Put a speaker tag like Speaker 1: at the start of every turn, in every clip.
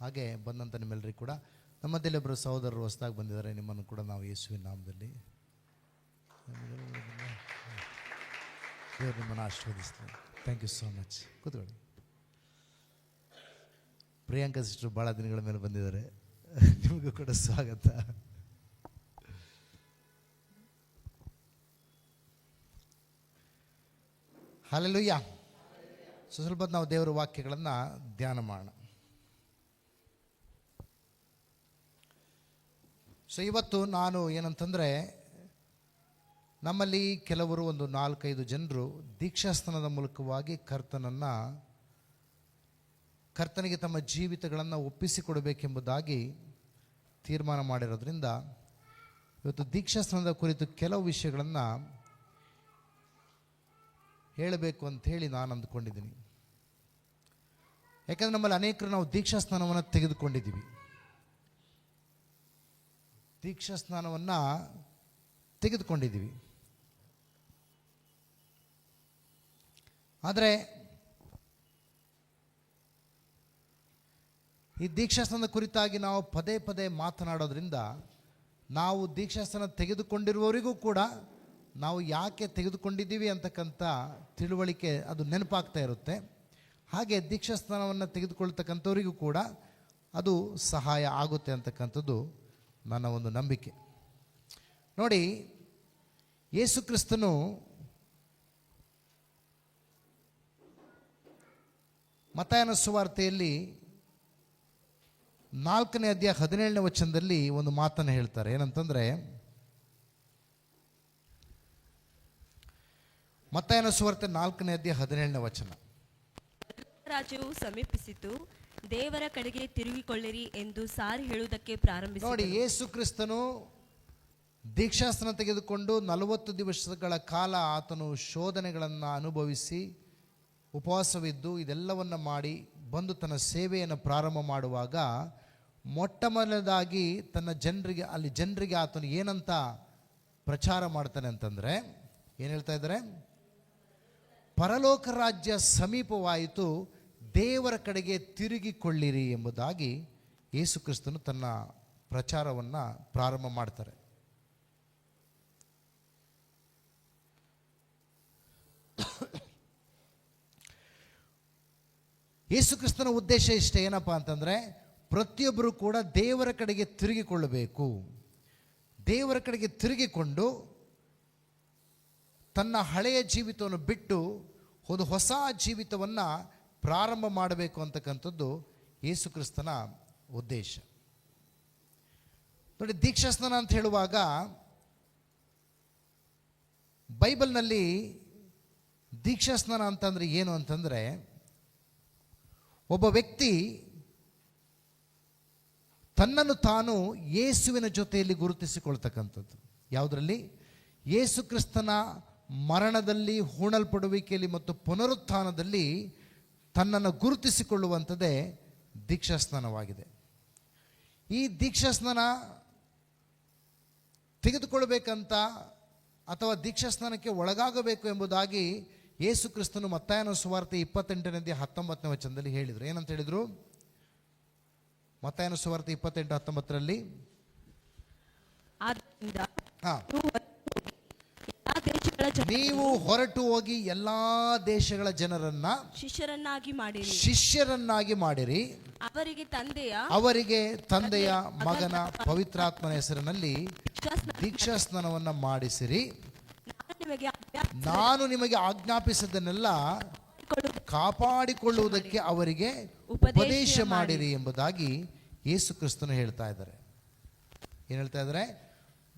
Speaker 1: ಹಾಗೆ ಬಂದಂಥ ನಿಮ್ಮೆಲ್ಲರಿಗೂ ಕೂಡ ನಮ್ಮ ಮಧ್ಯದಲ್ಲಿ ಒಬ್ಬರು ಸಹೋದರರು ಹೊಸದಾಗಿ ಬಂದಿದ್ದಾರೆ. ನಿಮ್ಮನ್ನು ಕೂಡ ನಾವು ಯೇಸುವಿನ ನಾಮದಲ್ಲಿ ದೇವರು ನಿಮ್ಮನ್ನು ಆಶೀರ್ವದಿಸ್ತಾರೆ. Thank you so much. ಕೂತ್ಕೊಳ್ಳಿ. ಪ್ರಿಯಾಂಕಾ ಸಿಸ್ಟರ್ ಭಾಳ ದಿನಗಳ ಮೇಲೆ ಬಂದಿದ್ದಾರೆ. ನಿಮಗೂ ಕೂಡ ಸ್ವಾಗತ. ಹಲ್ಲೆಲೂಯಾ. ಸ್ವಲ್ಪ ನಾವು ದೇವರ ವಾಕ್ಯಗಳನ್ನು ಧ್ಯಾನ ಮಾಡೋಣ. ಇವತ್ತು ನಾನು ಏನಂತಂದರೆ, ನಮ್ಮಲ್ಲಿ ಕೆಲವರು ಒಂದು 4-5 ಜನರು ದೀಕ್ಷಾಸ್ನಾನದ ಮೂಲಕವಾಗಿ ಕರ್ತನಿಗೆ ತಮ್ಮ ಜೀವಿತಗಳನ್ನು ಒಪ್ಪಿಸಿಕೊಡಬೇಕೆಂಬುದಾಗಿ ತೀರ್ಮಾನ ಮಾಡಿರೋದ್ರಿಂದ ಇವತ್ತು ದೀಕ್ಷಾಸ್ನಾನದ ಕುರಿತು ಕೆಲವು ವಿಷಯಗಳನ್ನು ಹೇಳಬೇಕು ಅಂಥೇಳಿ ನಾನು ಅಂದ್ಕೊಂಡಿದ್ದೀನಿ. ಯಾಕಂದರೆ ನಮ್ಮಲ್ಲಿ ಅನೇಕರು ನಾವು ದೀಕ್ಷಾಸ್ನಾನವನ್ನು ತೆಗೆದುಕೊಂಡಿದ್ದೀವಿ. ಆದರೆ ಈ ದೀಕ್ಷಾಸ್ನಾನದ ಕುರಿತಾಗಿ ನಾವು ಪದೇ ಪದೇ ಮಾತನಾಡೋದ್ರಿಂದ ನಾವು ದೀಕ್ಷಾಸ್ನಾನ ತೆಗೆದುಕೊಂಡಿರುವವರಿಗೂ ಕೂಡ ನಾವು ಯಾಕೆ ತೆಗೆದುಕೊಂಡಿದ್ದೀವಿ ಅಂತಕ್ಕಂಥ ತಿಳುವಳಿಕೆ ಅದು ನೆನಪಾಗ್ತಾ ಇರುತ್ತೆ. ಹಾಗೆ ದೀಕ್ಷಾಸ್ನಾನವನ್ನು ತೆಗೆದುಕೊಳ್ತಕ್ಕಂಥವರಿಗೂ ಕೂಡ ಅದು ಸಹಾಯ ಆಗುತ್ತೆ ಅಂತಕ್ಕಂಥದ್ದು ನನ್ನ ಒಂದು ನಂಬಿಕೆ. ನೋಡಿ, ಯೇಸು ಕ್ರಿಸ್ತನು ಮತ್ತಾಯನ ಸುವಾರ್ತೆಯಲ್ಲಿ 4ನೇ ಅಧ್ಯಾಯ 17ನೇ ವಚನದಲ್ಲಿ ಒಂದು ಮಾತನ್ನು ಹೇಳ್ತಾರೆ. ಏನಂತಂದರೆ, ಮತ್ತಾಯನ ಸುವಾರ್ತೆ 4ನೇ ಅಧ್ಯಾಯ 17ನೇ ವಚನ.
Speaker 2: ರಾಜ್ಯವು ಸಮೀಪಿಸಿತು, ದೇವರ ಕಡೆಗೆ ತಿರುಗಿಕೊಳ್ಳಿರಿ ಎಂದು ಸಾರಿ ಹೇಳುವುದಕ್ಕೆ ಪ್ರಾರಂಭಿಸಿದರು.
Speaker 1: ನೋಡಿ, ಯೇಸು ಕ್ರಿಸ್ತನು ದೀಕ್ಷಾಸ್ನಾನ ತೆಗೆದುಕೊಂಡು 40 ದಿವಸಗಳ ಕಾಲ ಆತನು ಶೋಧನೆಗಳನ್ನು ಅನುಭವಿಸಿ ಉಪವಾಸವಿದ್ದು ಇದೆಲ್ಲವನ್ನು ಮಾಡಿ ಬಂದು ತನ್ನ ಸೇವೆಯನ್ನು ಪ್ರಾರಂಭ ಮಾಡುವಾಗ ಮೊಟ್ಟ ಮೊದಲದಾಗಿ ತನ್ನ ಜನರಿಗೆ ಆತನು ಏನಂತ ಪ್ರಚಾರ ಮಾಡ್ತಾನೆ ಅಂತಂದರೆ, ಏನು ಹೇಳ್ತಾ ಇದ್ದಾರೆ? ಪರಲೋಕ ರಾಜ್ಯ ಸಮೀಪವಾಯಿತು, ದೇವರ ಕಡೆಗೆ ತಿರುಗಿಕೊಳ್ಳಿರಿ ಎಂಬುದಾಗಿ ಯೇಸು ಕ್ರಿಸ್ತನು ತನ್ನ ಪ್ರಚಾರವನ್ನು ಪ್ರಾರಂಭ ಮಾಡ್ತಾರೆ. ಯೇಸು ಕ್ರಿಸ್ತನ ಉದ್ದೇಶ ಇಷ್ಟೇ. ಏನಪ್ಪ ಅಂತಂದರೆ, ಪ್ರತಿಯೊಬ್ಬರು ಕೂಡ ದೇವರ ಕಡೆಗೆ ತಿರುಗಿಕೊಳ್ಳಬೇಕು. ದೇವರ ಕಡೆಗೆ ತಿರುಗಿಕೊಂಡು ತನ್ನ ಹಳೆಯ ಜೀವಿತವನ್ನು ಬಿಟ್ಟು ಒಂದು ಹೊಸ ಜೀವಿತವನ್ನು ಪ್ರಾರಂಭ ಮಾಡಬೇಕು ಅಂತಕ್ಕಂಥದ್ದು ಯೇಸು ಕ್ರಿಸ್ತನ ಉದ್ದೇಶ. ನೋಡಿ, ದೀಕ್ಷಾಸ್ನಾನ ಅಂತ ಹೇಳುವಾಗ ಬೈಬಲ್ನಲ್ಲಿ ದೀಕ್ಷಾಸ್ನಾನ ಅಂತಂದರೆ ಏನು ಅಂತಂದರೆ, ಒಬ್ಬ ವ್ಯಕ್ತಿ ತನ್ನನ್ನು ತಾನು ಯೇಸುವಿನ ಜೊತೆಯಲ್ಲಿ ಗುರುತಿಸಿಕೊಳ್ತಕ್ಕಂಥದ್ದು. ಯಾವುದರಲ್ಲಿ? ಯೇಸು ಕ್ರಿಸ್ತನ ಮರಣದಲ್ಲಿ, ಹೂಣಲ್ಪಡುವಿಕೆಯಲ್ಲಿ ಮತ್ತು ಪುನರುತ್ಥಾನದಲ್ಲಿ ತನ್ನನ್ನು ಗುರುತಿಸಿಕೊಳ್ಳುವಂಥದ್ದೇ ದೀಕ್ಷಾಸ್ನಾನವಾಗಿದೆ. ಈ ದೀಕ್ಷಾಸ್ನಾನ ತೆಗೆದುಕೊಳ್ಬೇಕಂತ ಅಥವಾ ದೀಕ್ಷಾಸ್ನಾನಕ್ಕೆ ಒಳಗಾಗಬೇಕು ಎಂಬುದಾಗಿ ಯೇಸು ಕ್ರಿಸ್ತನು ಮತ್ತಾಯನ ಸುವಾರ್ತೆ 28ನೇ ಅಧ್ಯಾಯ 19ನೇ ವಚನದಲ್ಲಿ ಹೇಳಿದರು. ಏನಂತ ಹೇಳಿದರು? ಮತ್ತಾಯನ ಸುವಾರ್ತೆ 28:19ರಲ್ಲಿ, ನೀವು ಹೊರಟು ಹೋಗಿ ಎಲ್ಲಾ ದೇಶಗಳ ಜನರನ್ನ ಶಿಷ್ಯರನ್ನಾಗಿ ಮಾಡಿರಿ, ಅವರಿಗೆ ತಂದೆಯ ಮಗನ ಪವಿತ್ರಾತ್ಮನ ಹೆಸರಿನಲ್ಲಿ ದೀಕ್ಷಾಸ್ನಾನವನ್ನು ಮಾಡಿಸಿರಿ, ನಾನು ನಿಮಗೆ ಆಜ್ಞಾಪಿಸಿದ್ದನ್ನೆಲ್ಲ ಕಾಪಾಡಿಕೊಳ್ಳುವುದಕ್ಕೆ ಅವರಿಗೆ ಉಪದೇಶ ಮಾಡಿರಿ ಎಂಬುದಾಗಿ ಯೇಸು ಕ್ರಿಸ್ತನು ಹೇಳ್ತಾ ಇದ್ದಾರೆ. ಏನು ಹೇಳ್ತಾ ಇದ್ದಾರೆ?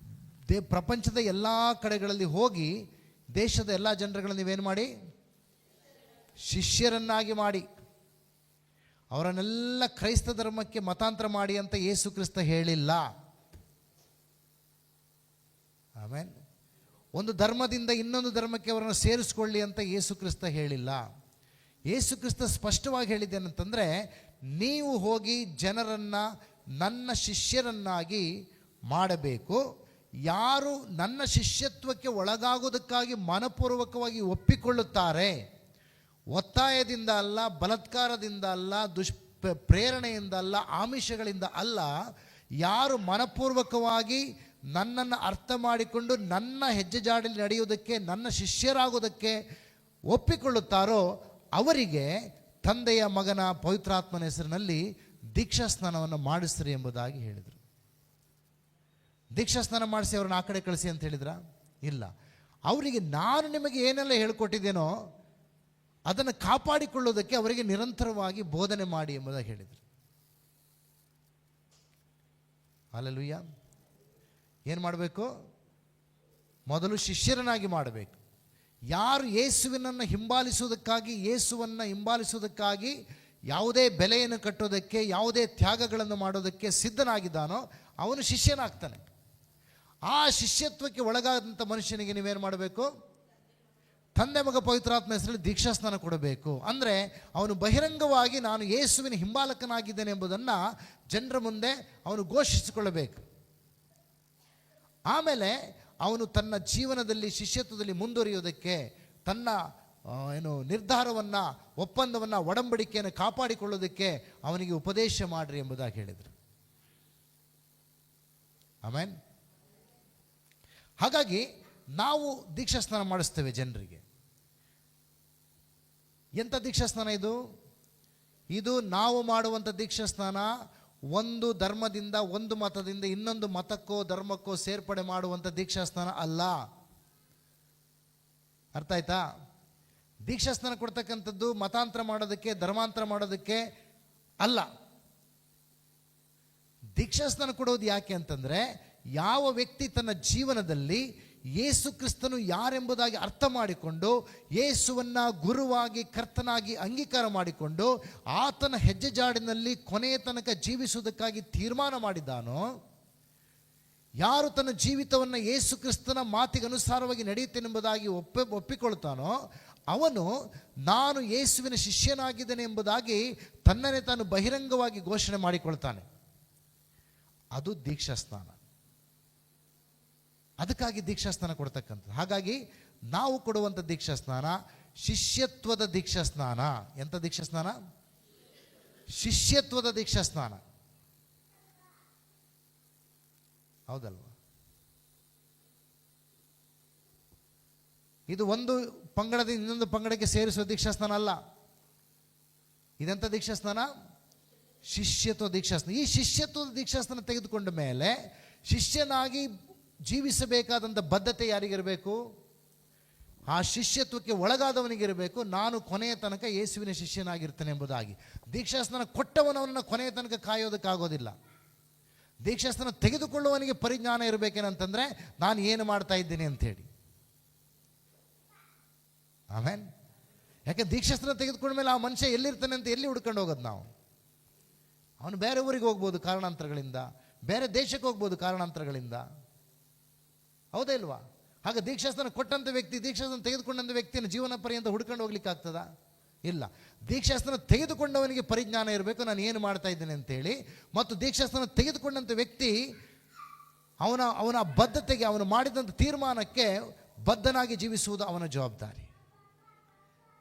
Speaker 1: ಪ್ರಪಂಚದ ಎಲ್ಲ ಕಡೆಗಳಲ್ಲಿ ಹೋಗಿ ದೇಶದ ಎಲ್ಲ ಜನರುಗಳನ್ನು ನೀವೇನು ಮಾಡಿ? ಶಿಷ್ಯರನ್ನಾಗಿ ಮಾಡಿ ಅವರನ್ನೆಲ್ಲ ಕ್ರೈಸ್ತ ಧರ್ಮಕ್ಕೆ ಮತಾಂತರ ಮಾಡಿ ಅಂತ ಯೇಸು ಕ್ರಿಸ್ತ ಹೇಳಿಲ್ಲ. ಆಮೇಲೆ ಒಂದು ಧರ್ಮದಿಂದ ಇನ್ನೊಂದು ಧರ್ಮಕ್ಕೆ ಅವರನ್ನು ಸೇರಿಸ್ಕೊಳ್ಳಿ ಅಂತ ಯೇಸು ಕ್ರಿಸ್ತ ಹೇಳಿಲ್ಲ. ಯೇಸು ಕ್ರಿಸ್ತ ಸ್ಪಷ್ಟವಾಗಿ ಹೇಳಿದ್ದೇನಂತಂದರೆ, ನೀವು ಹೋಗಿ ಜನರನ್ನು ನನ್ನ ಶಿಷ್ಯರನ್ನಾಗಿ ಮಾಡಬೇಕು. ಯಾರು ನನ್ನ ಶಿಷ್ಯತ್ವಕ್ಕೆ ಒಳಗಾಗೋದಕ್ಕಾಗಿ ಮನಪೂರ್ವಕವಾಗಿ ಒಪ್ಪಿಕೊಳ್ಳುತ್ತಾರೆ, ಒತ್ತಾಯದಿಂದ ಅಲ್ಲ, ಬಲಾತ್ಕಾರದಿಂದ ಅಲ್ಲ, ಪ್ರೇರಣೆಯಿಂದ ಅಲ್ಲ, ಆಮಿಷಗಳಿಂದ ಅಲ್ಲ, ಯಾರು ಮನಪೂರ್ವಕವಾಗಿ ನನ್ನನ್ನು ಅರ್ಥ ಮಾಡಿಕೊಂಡು ನನ್ನ ಹೆಜ್ಜೆ ಜಾಡಲ್ಲಿ ನಡೆಯುವುದಕ್ಕೆ, ನನ್ನ ಶಿಷ್ಯರಾಗುವುದಕ್ಕೆ ಒಪ್ಪಿಕೊಳ್ಳುತ್ತಾರೋ ಅವರಿಗೆ ತಂದೆಯ ಮಗನ ಪವಿತ್ರಾತ್ಮನ ಹೆಸರಿನಲ್ಲಿ ದೀಕ್ಷಾಸ್ನಾನವನ್ನು ಮಾಡಿಸ್ರಿ ಎಂಬುದಾಗಿ ಹೇಳಿದರು. ದೀಕ್ಷಾಸ್ನಾನ ಮಾಡಿಸಿ ಅವ್ರನ್ನ ಆ ಕಡೆ ಕಳಿಸಿ ಅಂತ ಹೇಳಿದ್ರ? ಇಲ್ಲ. ಅವರಿಗೆ ನಾನು ನಿಮಗೆ ಏನೆಲ್ಲ ಹೇಳಿಕೊಟ್ಟಿದ್ದೇನೋ ಅದನ್ನು ಕಾಪಾಡಿಕೊಳ್ಳುವುದಕ್ಕೆ ಅವರಿಗೆ ನಿರಂತರವಾಗಿ ಬೋಧನೆ ಮಾಡಿ ಎಂಬುದಾಗಿ ಹೇಳಿದರು. ಹಲ್ಲೆಲೂಯಾ. ಏನು ಮಾಡಬೇಕು? ಮೊದಲು ಶಿಷ್ಯರನ್ನಾಗಿ ಮಾಡಬೇಕು. ಯಾರು ಯೇಸುವಿನನ್ನು ಹಿಂಬಾಲಿಸುವುದಕ್ಕಾಗಿ ಯಾವುದೇ ಬೆಲೆಯನ್ನು ಕಟ್ಟೋದಕ್ಕೆ, ಯಾವುದೇ ತ್ಯಾಗಗಳನ್ನು ಮಾಡೋದಕ್ಕೆ ಸಿದ್ಧನಾಗಿದ್ದಾನೋ ಅವನು ಶಿಷ್ಯನಾಗ್ತಾನೆ. ಆ ಶಿಷ್ಯತ್ವಕ್ಕೆ ಒಳಗಾದಂಥ ಮನುಷ್ಯನಿಗೆ ನೀವೇನು ಮಾಡಬೇಕು? ತಂದೆ ಮಗ ಪವಿತ್ರಾತ್ಮ ಹೆಸರಲ್ಲಿ ದೀಕ್ಷಾಸ್ನಾನ ಕೊಡಬೇಕು. ಅಂದರೆ ಅವನು ಬಹಿರಂಗವಾಗಿ ನಾನು ಯೇಸುವಿನ ಹಿಂಬಾಲಕನಾಗಿದ್ದೇನೆ ಎಂಬುದನ್ನು ಜನರ ಮುಂದೆ ಅವನು ಘೋಷಿಸಿಕೊಳ್ಳಬೇಕು. ಆಮೇಲೆ ಅವನು ತನ್ನ ಜೀವನದಲ್ಲಿ ಶಿಷ್ಯತ್ವದಲ್ಲಿ ಮುಂದುವರಿಯುವುದಕ್ಕೆ ತನ್ನ ನಿರ್ಧಾರವನ್ನು, ಒಪ್ಪಂದವನ್ನು, ಒಡಂಬಡಿಕೆಯನ್ನು ಕಾಪಾಡಿಕೊಳ್ಳೋದಕ್ಕೆ ಅವನಿಗೆ ಉಪದೇಶ ಮಾಡ್ರಿ ಎಂಬುದಾಗಿ ಹೇಳಿದರು. ಆಮೇನ್. ಹಾಗಾಗಿ ನಾವು ದೀಕ್ಷಾಸ್ನಾನ ಮಾಡಿಸ್ತೇವೆ ಜನರಿಗೆ. ಎಂಥ ದೀಕ್ಷಾಸ್ನಾನ ಇದು? ಇದು ನಾವು ಮಾಡುವಂಥ ದೀಕ್ಷಾಸ್ನಾನ ಒಂದು ಧರ್ಮದಿಂದ, ಒಂದು ಮತದಿಂದ ಇನ್ನೊಂದು ಮತಕ್ಕೋ ಧರ್ಮಕ್ಕೋ ಸೇರ್ಪಡೆ ಮಾಡುವಂಥ ದೀಕ್ಷಾಸ್ನಾನ ಅಲ್ಲ. ಅರ್ಥ ಆಯ್ತಾ? ದೀಕ್ಷಾಸ್ನಾನ ಕೊಡ್ತಕ್ಕಂಥದ್ದು ಮತಾಂತರ ಮಾಡೋದಕ್ಕೆ, ಧರ್ಮಾಂತರ ಮಾಡೋದಕ್ಕೆ ಅಲ್ಲ. ದೀಕ್ಷಾಸ್ನಾನ ಕೊಡೋದು ಯಾಕೆ ಅಂತಂದರೆ, ಯಾವ ವ್ಯಕ್ತಿ ತನ್ನ ಜೀವನದಲ್ಲಿ ಯೇಸು ಕ್ರಿಸ್ತನು ಯಾರೆಂಬುದಾಗಿ ಅರ್ಥ ಮಾಡಿಕೊಂಡು ಯೇಸುವನ್ನು ಗುರುವಾಗಿ, ಕರ್ತನಾಗಿ ಅಂಗೀಕಾರ ಮಾಡಿಕೊಂಡು ಆತನ ಹೆಜ್ಜೆ ಜಾಡಿನಲ್ಲಿ ಕೊನೆಯ ತನಕ ಜೀವಿಸುವುದಕ್ಕಾಗಿ ತೀರ್ಮಾನ ಮಾಡಿದ್ದಾನೋ, ಯಾರು ತನ್ನ ಜೀವಿತವನ್ನು ಯೇಸು ಕ್ರಿಸ್ತನ ಮಾತಿಗೆ ಅನುಸಾರವಾಗಿ ನಡೆಯುತ್ತೇನೆಂಬುದಾಗಿ ಒಪ್ಪಿಕೊಳ್ತಾನೋ ಅವನು ನಾನು ಯೇಸುವಿನ ಶಿಷ್ಯನಾಗಿದ್ದೇನೆ ಎಂಬುದಾಗಿ ತನ್ನನ್ನೇ ತಾನು ಬಹಿರಂಗವಾಗಿ ಘೋಷಣೆ ಮಾಡಿಕೊಳ್ತಾನೆ. ಅದು ದೀಕ್ಷಾಸ್ನಾನ. ಅದಕ್ಕಾಗಿ ದೀಕ್ಷಾಸ್ನಾನ ಕೊಡ್ತಕ್ಕಂಥದ್ದು. ಹಾಗಾಗಿ ನಾವು ಕೊಡುವಂಥ ದೀಕ್ಷಾಸ್ನಾನ ಶಿಷ್ಯತ್ವದ ದೀಕ್ಷಾಸ್ನಾನ. ಎಂಥ ದೀಕ್ಷಾಸ್ನಾನ? ಶಿಷ್ಯತ್ವದ ದೀಕ್ಷಾಸ್ನಾನ. ಹೌದಲ್ವ? ಇದು ಒಂದು ಪಂಗಡದಿಂದ ಇನ್ನೊಂದು ಪಂಗಡಕ್ಕೆ ಸೇರಿಸುವ ದೀಕ್ಷಾಸ್ನಾನ ಅಲ್ಲ. ಇದೆಂಥ ದೀಕ್ಷಾಸ್ನಾನ? ಶಿಷ್ಯತ್ವ ದೀಕ್ಷಾಸ್ನಾನ. ಈ ಶಿಷ್ಯತ್ವದ ದೀಕ್ಷಾಸ್ನಾನ ತೆಗೆದುಕೊಂಡ ಮೇಲೆ ಶಿಷ್ಯನಾಗಿ ಜೀವಿಸಬೇಕಾದಂಥ ಬದ್ಧತೆ ಯಾರಿಗಿರಬೇಕು? ಆ ಶಿಷ್ಯತ್ವಕ್ಕೆ ಒಳಗಾದವನಿಗಿರಬೇಕು. ನಾನು ಕೊನೆಯ ತನಕ ಯೇಸುವಿನ ಶಿಷ್ಯನಾಗಿರ್ತೇನೆ ಎಂಬುದಾಗಿ. ದೀಕ್ಷಾಸ್ನಾನ ಕೊಟ್ಟವನವನ್ನ ಕೊನೆಯ ತನಕ ಕಾಯೋದಕ್ಕಾಗೋದಿಲ್ಲ. ದೀಕ್ಷಾಸ್ನಾನ ತೆಗೆದುಕೊಳ್ಳುವವನಿಗೆ ಪರಿಜ್ಞಾನ ಇರಬೇಕೇನಂತಂದರೆ ನಾನು ಏನು ಮಾಡ್ತಾ ಇದ್ದೇನೆ ಅಂಥೇಳಿ. ಆಮೇನ್. ಯಾಕೆ ದೀಕ್ಷಾಸ್ನಾನ ತೆಗೆದುಕೊಂಡ ಮೇಲೆ ಆ ಮನುಷ್ಯ ಎಲ್ಲಿರ್ತಾನೆ ಅಂತ ಎಲ್ಲಿ ಹುಡ್ಕೊಂಡು ಹೋಗೋದು ನಾವು? ಅವನು ಬೇರೆ ಊರಿಗೆ ಹೋಗ್ಬೋದು ಕಾರಣಾಂತರಗಳಿಂದ, ಬೇರೆ ದೇಶಕ್ಕೆ ಹೋಗ್ಬೋದು ಕಾರಣಾಂತರಗಳಿಂದ. ಹೌದಾ ಇಲ್ವಾ? ಹಾಗೆ ದೀಕ್ಷಾಸ್ನಾನ ಕೊಟ್ಟಂಥ ವ್ಯಕ್ತಿ, ದೀಕ್ಷಾಸ್ನಾನ ತೆಗೆದುಕೊಂಡಂಥ ವ್ಯಕ್ತಿಯನ್ನು ಜೀವನ ಪರ್ಯಂತ ಹುಡ್ಕೊಂಡು ಹೋಗ್ಲಿಕ್ಕೆ ಆಗ್ತದಾ? ಇಲ್ಲ. ದೀಕ್ಷಾಸ್ನಾನ ತೆಗೆದುಕೊಂಡವನಿಗೆ ಪರಿಜ್ಞಾನ ಇರಬೇಕು, ನಾನು ಏನು ಮಾಡ್ತಾ ಇದ್ದೇನೆ ಅಂತೇಳಿ. ಮತ್ತು ದೀಕ್ಷಾಸ್ನಾನ ತೆಗೆದುಕೊಂಡಂಥ ವ್ಯಕ್ತಿ ಅವನ ಬದ್ಧತೆಗೆ, ಅವನು ಮಾಡಿದಂಥ ತೀರ್ಮಾನಕ್ಕೆ ಬದ್ಧನಾಗಿ ಜೀವಿಸುವುದು ಅವನ ಜವಾಬ್ದಾರಿ.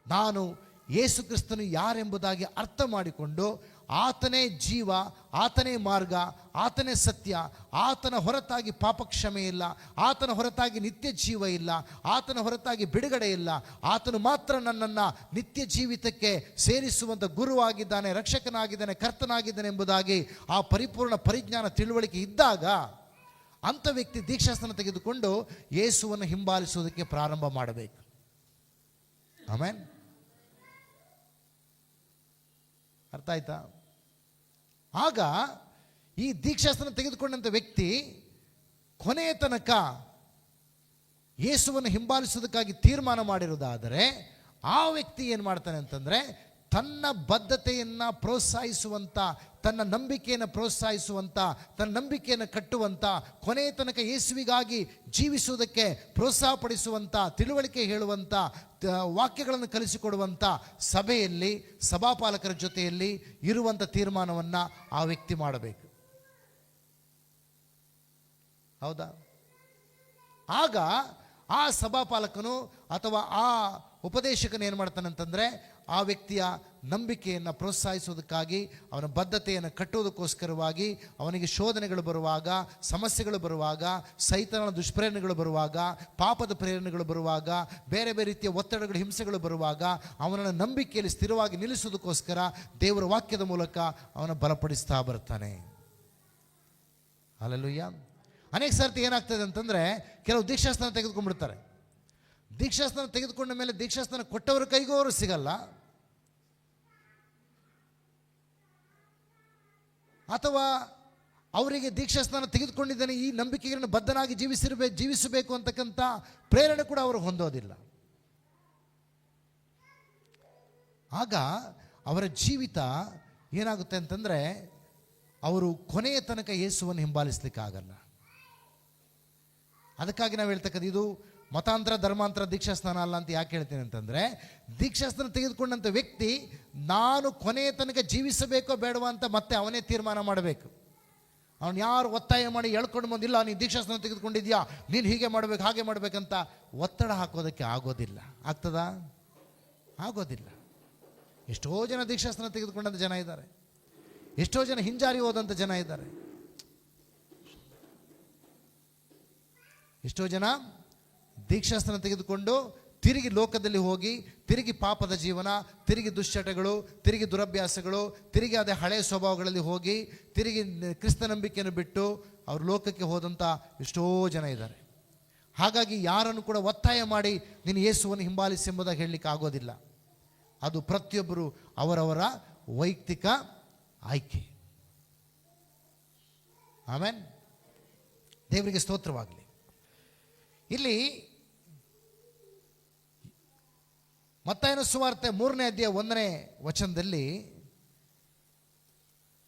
Speaker 1: ನಾನು ಯೇಸು ಕ್ರಿಸ್ತನು ಯಾರೆಂಬುದಾಗಿ ಅರ್ಥ ಮಾಡಿಕೊಂಡು ಆತನೇ ಜೀವ, ಆತನೇ ಮಾರ್ಗ, ಆತನೇ ಸತ್ಯ, ಆತನ ಹೊರತಾಗಿ ಪಾಪಕ್ಷಮೆ ಇಲ್ಲ, ಆತನ ಹೊರತಾಗಿ ನಿತ್ಯ ಜೀವ ಇಲ್ಲ, ಆತನ ಹೊರತಾಗಿ ಬಿಡುಗಡೆ ಇಲ್ಲ, ಆತನು ಮಾತ್ರ ನನ್ನನ್ನು ನಿತ್ಯ ಜೀವಿತಕ್ಕೆ ಸೇರಿಸುವಂಥ ಗುರುವಾಗಿದ್ದಾನೆ, ರಕ್ಷಕನಾಗಿದ್ದಾನೆ, ಕರ್ತನಾಗಿದ್ದಾನೆ ಎಂಬುದಾಗಿ ಆ ಪರಿಪೂರ್ಣ ಪರಿಜ್ಞಾನ, ತಿಳುವಳಿಕೆ ಇದ್ದಾಗ ಅಂಥ ವ್ಯಕ್ತಿ ದೀಕ್ಷಾಸ್ನಾನ ತೆಗೆದುಕೊಂಡು ಯೇಸುವನ್ನು ಹಿಂಬಾಲಿಸುವುದಕ್ಕೆ ಪ್ರಾರಂಭ ಮಾಡಬೇಕು. ಆಮೇನ್. ಅರ್ಥ ಆಯ್ತಾ? ಆಗ ಈ ದೀಕ್ಷಾಸ್ನಾನ ತೆಗೆದುಕೊಂಡಂಥ ವ್ಯಕ್ತಿ ಕೊನೆಯ ತನಕ ಯೇಸುವನ್ನು ಹಿಂಬಾಲಿಸುವುದಕ್ಕಾಗಿ ತೀರ್ಮಾನ ಮಾಡಿರುವುದಾದರೆ ಆ ವ್ಯಕ್ತಿ ಏನು ಮಾಡ್ತಾನೆ ಅಂತಂದರೆ, ತನ್ನ ಬದ್ಧತೆಯನ್ನು ಪ್ರೋತ್ಸಾಹಿಸುವಂಥ, ತನ್ನ ನಂಬಿಕೆಯನ್ನು ಪ್ರೋತ್ಸಾಹಿಸುವಂಥ, ತನ್ನ ನಂಬಿಕೆಯನ್ನು ಕಟ್ಟುವಂಥ, ಕೊನೆಯ ತನಕ ಯೇಸುವಿಗಾಗಿ ಜೀವಿಸುವುದಕ್ಕೆ ಪ್ರೋತ್ಸಾಹಪಡಿಸುವಂಥ, ತಿಳುವಳಿಕೆ ಹೇಳುವಂಥ, ವಾಕ್ಯಗಳನ್ನು ಕಲಿಸಿಕೊಡುವಂಥ ಸಭೆಯಲ್ಲಿ, ಸಭಾಪಾಲಕರ ಜೊತೆಯಲ್ಲಿ ಇರುವಂಥ ತೀರ್ಮಾನವನ್ನು ಆ ವ್ಯಕ್ತಿ ಮಾಡಬೇಕು. ಹೌದಾ? ಆಗ ಆ ಸಭಾಪಾಲಕನು ಅಥವಾ ಆ ಉಪದೇಶಕನು ಏನು ಮಾಡ್ತಾನೆ ಅಂತಂದರೆ, ಆ ವ್ಯಕ್ತಿಯ ನಂಬಿಕೆಯನ್ನು ಪ್ರೋತ್ಸಾಹಿಸೋದಕ್ಕಾಗಿ, ಅವನ ಬದ್ಧತೆಯನ್ನು ಕಟ್ಟುವುದಕ್ಕೋಸ್ಕರವಾಗಿ, ಅವನಿಗೆ ಶೋಧನೆಗಳು ಬರುವಾಗ, ಸಮಸ್ಯೆಗಳು ಬರುವಾಗ, ಸೈತಾನನ ದುಷ್ಪ್ರೇರಣೆಗಳು ಬರುವಾಗ, ಪಾಪದ ಪ್ರೇರಣೆಗಳು ಬರುವಾಗ, ಬೇರೆ ಬೇರೆ ರೀತಿಯ ಒತ್ತಡಗಳು, ಹಿಂಸೆಗಳು ಬರುವಾಗ ಅವನನ್ನು ನಂಬಿಕೆಯಲ್ಲಿ ಸ್ಥಿರವಾಗಿ ನಿಲ್ಲಿಸೋದಕ್ಕೋಸ್ಕರ ದೇವರ ವಾಕ್ಯದ ಮೂಲಕ ಅವನ ಬಲಪಡಿಸ್ತಾ ಬರ್ತಾನೆ. ಹಲ್ಲೆಲೂಯಾ. ಅನೇಕ ಸರ್ತಿ ಏನಾಗ್ತದೆ ಅಂತಂದರೆ, ಕೆಲವು ದೀಕ್ಷಾಸ್ನಾನ ತೆಗೆದುಕೊಂಡ್ಬಿಡ್ತಾರೆ. ದೀಕ್ಷಾಸ್ನಾನ ತೆಗೆದುಕೊಂಡ ಮೇಲೆ ದೀಕ್ಷಾಸ್ನಾನ ಕೊಟ್ಟವರ ಕೈಗೂ ಅವರು ಸಿಗಲ್ಲ, ಅಥವಾ ಅವರಿಗೆ ದೀಕ್ಷಾಸ್ನಾನ ತೆಗೆದುಕೊಂಡಿದ್ದಾನೆ ಈ ನಂಬಿಕೆಯನ್ನು ಬದ್ಧನಾಗಿ ಜೀವಿಸಬೇಕು ಅಂತಕ್ಕಂಥ ಪ್ರೇರಣೆ ಕೂಡ ಅವರು ಹೊಂದೋದಿಲ್ಲ. ಆಗ ಅವರ ಜೀವಿತ ಏನಾಗುತ್ತೆ ಅಂತಂದರೆ, ಅವರು ಕೊನೆಯ ತನಕ ಯೇಸುವನ್ನು ಹಿಂಬಾಲಿಸಲಿಕ್ಕಾಗಲ್ಲ. ಅದಕ್ಕಾಗಿ ನಾವು ಹೇಳ್ತಕ್ಕಂಥ ಇದು ಮತಾಂತರ, ಧರ್ಮಾಂತರ, ದೀಕ್ಷಾಸ್ನಾನ ಅಲ್ಲ ಅಂತ ಯಾಕೆ ಹೇಳ್ತೀನಿ ಅಂತಂದರೆ, ದೀಕ್ಷಾಸ್ನಾನ ತೆಗೆದುಕೊಂಡಂಥ ವ್ಯಕ್ತಿ ನಾನು ಕೊನೆಯ ತನಕ ಜೀವಿಸಬೇಕೋ ಬೇಡವಾ ಅಂತ ಮತ್ತೆ ಅವನೇ ತೀರ್ಮಾನ ಮಾಡಬೇಕು. ಅವನು ಯಾರು ಒತ್ತಾಯ ಮಾಡಿ ಎಳ್ಕೊಂಡು ಬಂದಿಲ್ಲ, ನೀನು ದೀಕ್ಷಾಸ್ನಾನ ತೆಗೆದುಕೊಂಡಿದ್ಯಾ, ನೀನು ಹೀಗೆ ಮಾಡಬೇಕು ಹಾಗೆ ಮಾಡಬೇಕಂತ ಒತ್ತಡ ಹಾಕೋದಕ್ಕೆ ಆಗೋದಿಲ್ಲ. ಆಗ್ತದಾ? ಆಗೋದಿಲ್ಲ. ಎಷ್ಟೋ ಜನ ದೀಕ್ಷಾಸ್ನಾನ ತೆಗೆದುಕೊಂಡಂಥ ಜನ ಇದ್ದಾರೆ, ಎಷ್ಟೋ ಜನ ಹಿಂಜಾರಿ ಹೋದಂಥ ಜನ ಇದ್ದಾರೆ, ಎಷ್ಟೋ ಜನ ದೀಕ್ಷಾಸ್ನಾನ ತೆಗೆದುಕೊಂಡು ತಿರುಗಿ ಲೋಕದಲ್ಲಿ ಹೋಗಿ, ತಿರುಗಿ ಪಾಪದ ಜೀವನ, ತಿರುಗಿ ದುಶ್ಚಟಗಳು, ತಿರುಗಿ ದುರಭ್ಯಾಸಗಳು, ತಿರುಗಿ ಅದೇ ಹಳೆಯ ಸ್ವಭಾವಗಳಲ್ಲಿ ಹೋಗಿ ತಿರುಗಿ ಕ್ರಿಸ್ತ ನಂಬಿಕೆಯನ್ನು ಬಿಟ್ಟು ಅವರು ಲೋಕಕ್ಕೆ ಹೋದಂಥ ಎಷ್ಟೋ ಜನ ಇದ್ದಾರೆ. ಹಾಗಾಗಿ ಯಾರನ್ನು ಕೂಡ ಒತ್ತಾಯ ಮಾಡಿ ನೀನು ಯೇಸುವನ್ನು ಹಿಂಬಾಲಿಸಿ ಎಂಬುದಾಗಿ ಹೇಳಲಿಕ್ಕೆ ಆಗೋದಿಲ್ಲ. ಅದು ಪ್ರತಿಯೊಬ್ಬರು ಅವರವರ ವೈಯಕ್ತಿಕ ಆಯ್ಕೆ. ಆಮೆನ್. ದೇವರಿಗೆ ಸ್ತೋತ್ರವಾಗಲಿ. ಇಲ್ಲಿ ಮತ್ತಾಯನ ಸುವಾರ್ತೆ 3ನೇ ಅಧ್ಯಾಯ 1ನೇ ವಚನದಲ್ಲಿ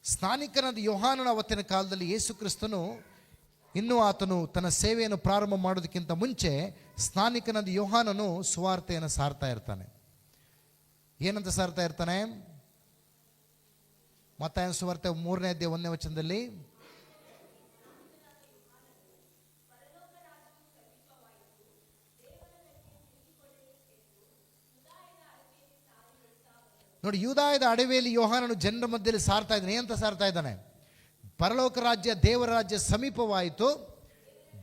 Speaker 1: ಸ್ನಾನಿಕನಾದ ಯೋಹಾನನ ಅವತ್ತಿನ ಕಾಲದಲ್ಲಿ ಯೇಸು ಕ್ರಿಸ್ತನು ಇನ್ನೂ ಆತನು ತನ್ನ ಸೇವೆಯನ್ನು ಪ್ರಾರಂಭ ಮಾಡೋದಕ್ಕಿಂತ ಮುಂಚೆ ಸ್ನಾನಿಕನಾದ ಯೋಹಾನನು ಸುವಾರ್ತೆಯನ್ನು ಸಾರ್ತಾ ಇರ್ತಾನೆ. ಏನಂತ ಸಾರ್ತಾ ಇರ್ತಾನೆ? ಮತ್ತಾಯನ ಸುವಾರ್ತೆ 3ನೇ ಅಧ್ಯಾಯ 1ನೇ ವಚನದಲ್ಲಿ, ನೋಡಿ, ಯೂದಾಯದ ಅಡವಿಯಲ್ಲಿ ಯೋಹಾನನು ಜನರ ಮಧ್ಯದಲ್ಲಿ ಸಾರ್ತಾ ಇದ್ದಾನೆ. ಏನಂತ ಸಾರ್ತಾ ಇದ್ದಾನೆ? ಪರಲೋಕ ರಾಜ್ಯ, ದೇವರ ರಾಜ್ಯ ಸಮೀಪವಾಯಿತು,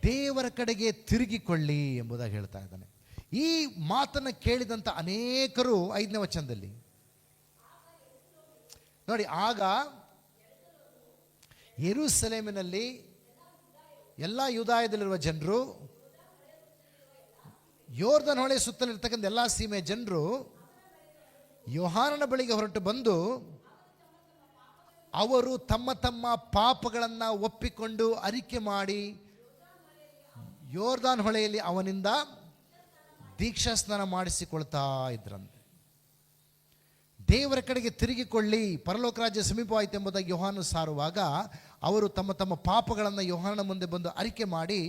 Speaker 1: ದೇವರ ಕಡೆಗೆ ತಿರುಗಿಕೊಳ್ಳಿ ಎಂಬುದಾಗಿ ಹೇಳ್ತಾ ಇದ್ದಾನೆ. ಈ ಮಾತನ್ನು ಕೇಳಿದಂಥ ಅನೇಕರು 5ನೇ ವಚನದಲ್ಲಿ ನೋಡಿ, ಆಗ ಯೆರೂಸಲೇಮಿನಲ್ಲಿ ಎಲ್ಲ ಯೂದಾಯದಲ್ಲಿರುವ ಜನರು, ಯೋರ್ದನ್ ಹೊಳೆ ಸುತ್ತಲಿರ್ತಕ್ಕಂಥ ಎಲ್ಲ ಸೀಮೆಯ ಜನರು ಯೋಹಾನನ ಬಳಿಗೆ ಹೊರಟು ಬಂದು ಅವರು ತಮ್ಮ ತಮ್ಮ ಪಾಪಗಳನ್ನು ಒಪ್ಪಿಕೊಂಡು ಅರಿಕೆ ಮಾಡಿ ಯೋರ್ದಾನ್ ಹೊಳೆಯಲ್ಲಿ ಅವನಿಂದ ದೀಕ್ಷಾಸ್ನಾನ ಮಾಡಿಸಿಕೊಳ್ತಾ ಇದ್ರಂತೆ. ದೇವರ ಕಡೆಗೆ ತಿರುಗಿಕೊಳ್ಳಿ, ಪರಲೋಕ ರಾಜ್ಯ ಸಮೀಪವಾಯಿತು ಎಂಬುದಾಗಿ ಯೋಹಾನ ಸಾರುವಾಗ ಅವರು ತಮ್ಮ ತಮ್ಮ ಪಾಪಗಳನ್ನು ಯೋಹಾನನ ಮುಂದೆ ಬಂದು ಅರಿಕೆ ಮಾಡಿ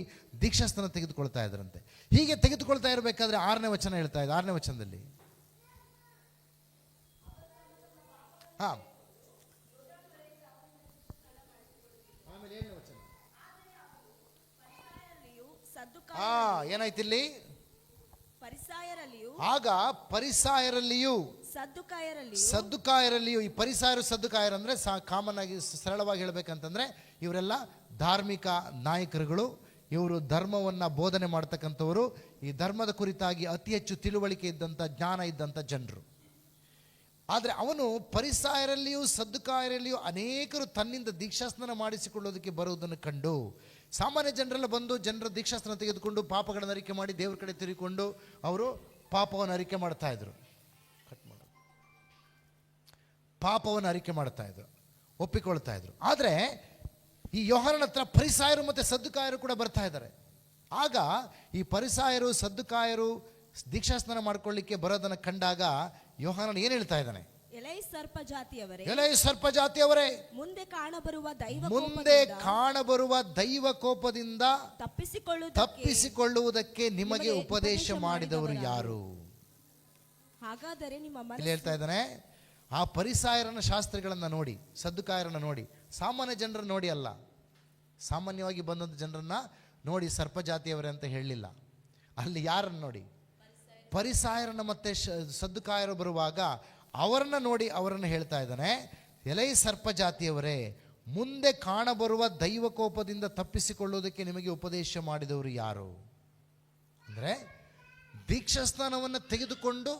Speaker 1: ದೀಕ್ಷಾಸ್ನಾನ ತೆಗೆದುಕೊಳ್ತಾ ಇದ್ರಂತೆ. ಹೀಗೆ ತೆಗೆದುಕೊಳ್ತಾ ಇರಬೇಕಾದ್ರೆ 6ನೇ ವಚನ ಹೇಳ್ತಾ ಇದೆ. 6ನೇ ವಚನದಲ್ಲಿ ಏನಾಯ್ತು ಇಲ್ಲಿ? ಆಗ ಪರಿಸಾಯರಲ್ಲಿಯೂ ಸದ್ದುಕಾಯರಲ್ಲಿಯೂ, ಈ ಪರಿಸಾಯರು ಸದ್ದುಕಾಯರು ಅಂದ್ರೆ ಕಾಮನ್ ಆಗಿ ಸರಳವಾಗಿ ಹೇಳ್ಬೇಕಂತಂದ್ರೆ ಇವರೆಲ್ಲ ಧಾರ್ಮಿಕ ನಾಯಕರುಗಳು. ಇವರು ಧರ್ಮವನ್ನು ಬೋಧನೆ ಮಾಡ್ತಕ್ಕಂಥವರು, ಈ ಧರ್ಮದ ಕುರಿತಾಗಿ ಅತಿ ಹೆಚ್ಚು ತಿಳುವಳಿಕೆ ಇದ್ದಂಥ, ಜ್ಞಾನ ಇದ್ದಂಥ ಜನರು. ಆದರೆ ಅವನು ಪರಿಸಾಯರಲ್ಲಿಯೂ ಸದ್ದುಕಾಯರಲ್ಲಿಯೂ ಅನೇಕರು ತನ್ನಿಂದ ದೀಕ್ಷಾಸ್ನಾನ ಮಾಡಿಸಿಕೊಳ್ಳೋದಕ್ಕೆ ಬರುವುದನ್ನು ಕಂಡು, ಸಾಮಾನ್ಯ ಜನರೆಲ್ಲ ಬಂದು ಜನರ ದೀಕ್ಷಾಸ್ನಾನ ತೆಗೆದುಕೊಂಡು ಪಾಪಗಳನ್ನು ಅರಿಕೆ ಮಾಡಿ ದೇವರ ಕಡೆ ತಿರುಗಿಕೊಂಡು ಅವರು ಪಾಪವನ್ನು ಅರಿಕೆ ಮಾಡ್ತಾ ಇದ್ರು, ಪಾಪವನ್ನು ಅರಿಕೆ ಮಾಡ್ತಾ ಇದ್ರು, ಒಪ್ಪಿಕೊಳ್ತಾ ಇದ್ರು. ಆದರೆ ಈ ಯೋಹಾನನ ಹತ್ರ ಪರಿಸಾಯರು ಮತ್ತು ಸದ್ದುಕಾಯರು ಕೂಡ ಬರ್ತಾ ಇದ್ದಾರೆ. ಆಗ ಈ ಪರಿಸಾಯರು ಸದ್ದುಕಾಯರು ದೀಕ್ಷಾಸ್ನಾನ ಮಾಡ್ಕೊಳ್ಳಿಕ್ಕೆ ಬರೋದನ್ನು ಕಂಡಾಗ ಯೋಹಾನನು ಏನು ಹೇಳ್ತಾ ಇದ್ದಾನೆ?
Speaker 2: ಎಲೈ
Speaker 1: ಸರ್ಪ ಜಾತಿಯವರೇ,
Speaker 2: ಮುಂದೆ
Speaker 1: ಕಾಣಬರುವ ದೈವ ಕೋಪದಿಂದ ತಪ್ಪಿಸಿಕೊಳ್ಳುವುದಕ್ಕೆ ನಿಮಗೆ ಉಪದೇಶ ಮಾಡಿದವರು ಯಾರು?
Speaker 2: ಹಾಗಾದರೆ
Speaker 1: ಇಲ್ಲಿ ಹೇಳ್ತಾ ಇದ್ದಾನೆ, ಆ ಪರಿಸಾಯರನ ಶಾಸ್ತ್ರಿಗಳನ್ನು ನೋಡಿ, ಸದ್ದುಕಾಯರನ್ನ ನೋಡಿ, ಸಾಮಾನ್ಯ ಜನರನ್ನು ನೋಡಿ ಅಲ್ಲ, ಸಾಮಾನ್ಯವಾಗಿ ಬಂದಂಥ ಜನರನ್ನ ನೋಡಿ ಸರ್ಪ ಜಾತಿಯವರೇ ಅಂತ ಹೇಳಲಿಲ್ಲ. ಅಲ್ಲಿ ಯಾರನ್ನು ನೋಡಿ? ಪರಿಸಾಯರನ್ನ ಮತ್ತೆ ಸದ್ದುಕಾಯರು ಬರುವಾಗ ಅವರನ್ನ ನೋಡಿ ಅವರನ್ನು ಹೇಳ್ತಾ ಇದ್ದಾನೆ, ಎಲೈ ಸರ್ಪ ಜಾತಿಯವರೇ, ಮುಂದೆ ಕಾಣಬರುವ ದೈವಕೋಪದಿಂದ ತಪ್ಪಿಸಿಕೊಳ್ಳುವುದಕ್ಕೆ ನಿಮಗೆ ಉಪದೇಶ ಮಾಡಿದವರು ಯಾರು? ಅಂದರೆ ದೀಕ್ಷಾಸ್ನಾನವನ್ನು ತೆಗೆದುಕೊಂಡು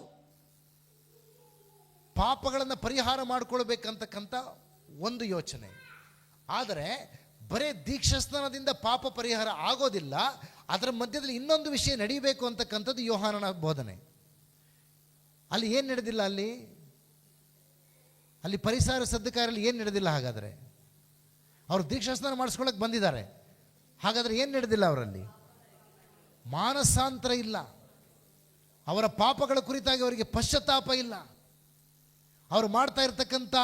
Speaker 1: ಪಾಪಗಳನ್ನು ಪರಿಹಾರ ಮಾಡಿಕೊಳ್ಬೇಕಂತಕ್ಕಂಥ ಒಂದು ಯೋಚನೆ. ಆದರೆ ಬರೇ ದೀಕ್ಷಾಸ್ನಾನದಿಂದ ಪಾಪ ಪರಿಹಾರ ಆಗೋದಿಲ್ಲ, ಅದರ ಮಧ್ಯದಲ್ಲಿ ಇನ್ನೊಂದು ವಿಷಯ ನಡೀಬೇಕು ಅಂತಕ್ಕಂಥದ್ದು ಯೋಹಾನನ ಬೋಧನೆ. ಅಲ್ಲಿ ಏನು ನಡೆದಿಲ್ಲ? ಅಲ್ಲಿ ಪರಿಸರ ಸದ್ದುಕಾರಲ್ಲಿ ಏನು ನಡೆದಿಲ್ಲ? ಹಾಗಾದರೆ ಅವರು ದೀಕ್ಷಾಸ್ನಾನ ಮಾಡಿಸ್ಕೊಳ್ಳೋಕೆ ಬಂದಿದ್ದಾರೆ, ಹಾಗಾದರೆ ಏನು ನಡೆದಿಲ್ಲ ಅವರಲ್ಲಿ? ಮಾನಸಾಂತರ ಇಲ್ಲ, ಅವರ ಪಾಪಗಳ ಕುರಿತಾಗಿ ಅವರಿಗೆ ಪಶ್ಚಾತ್ತಾಪ ಇಲ್ಲ, ಅವರು ಮಾಡ್ತಾ ಇರ್ತಕ್ಕಂಥ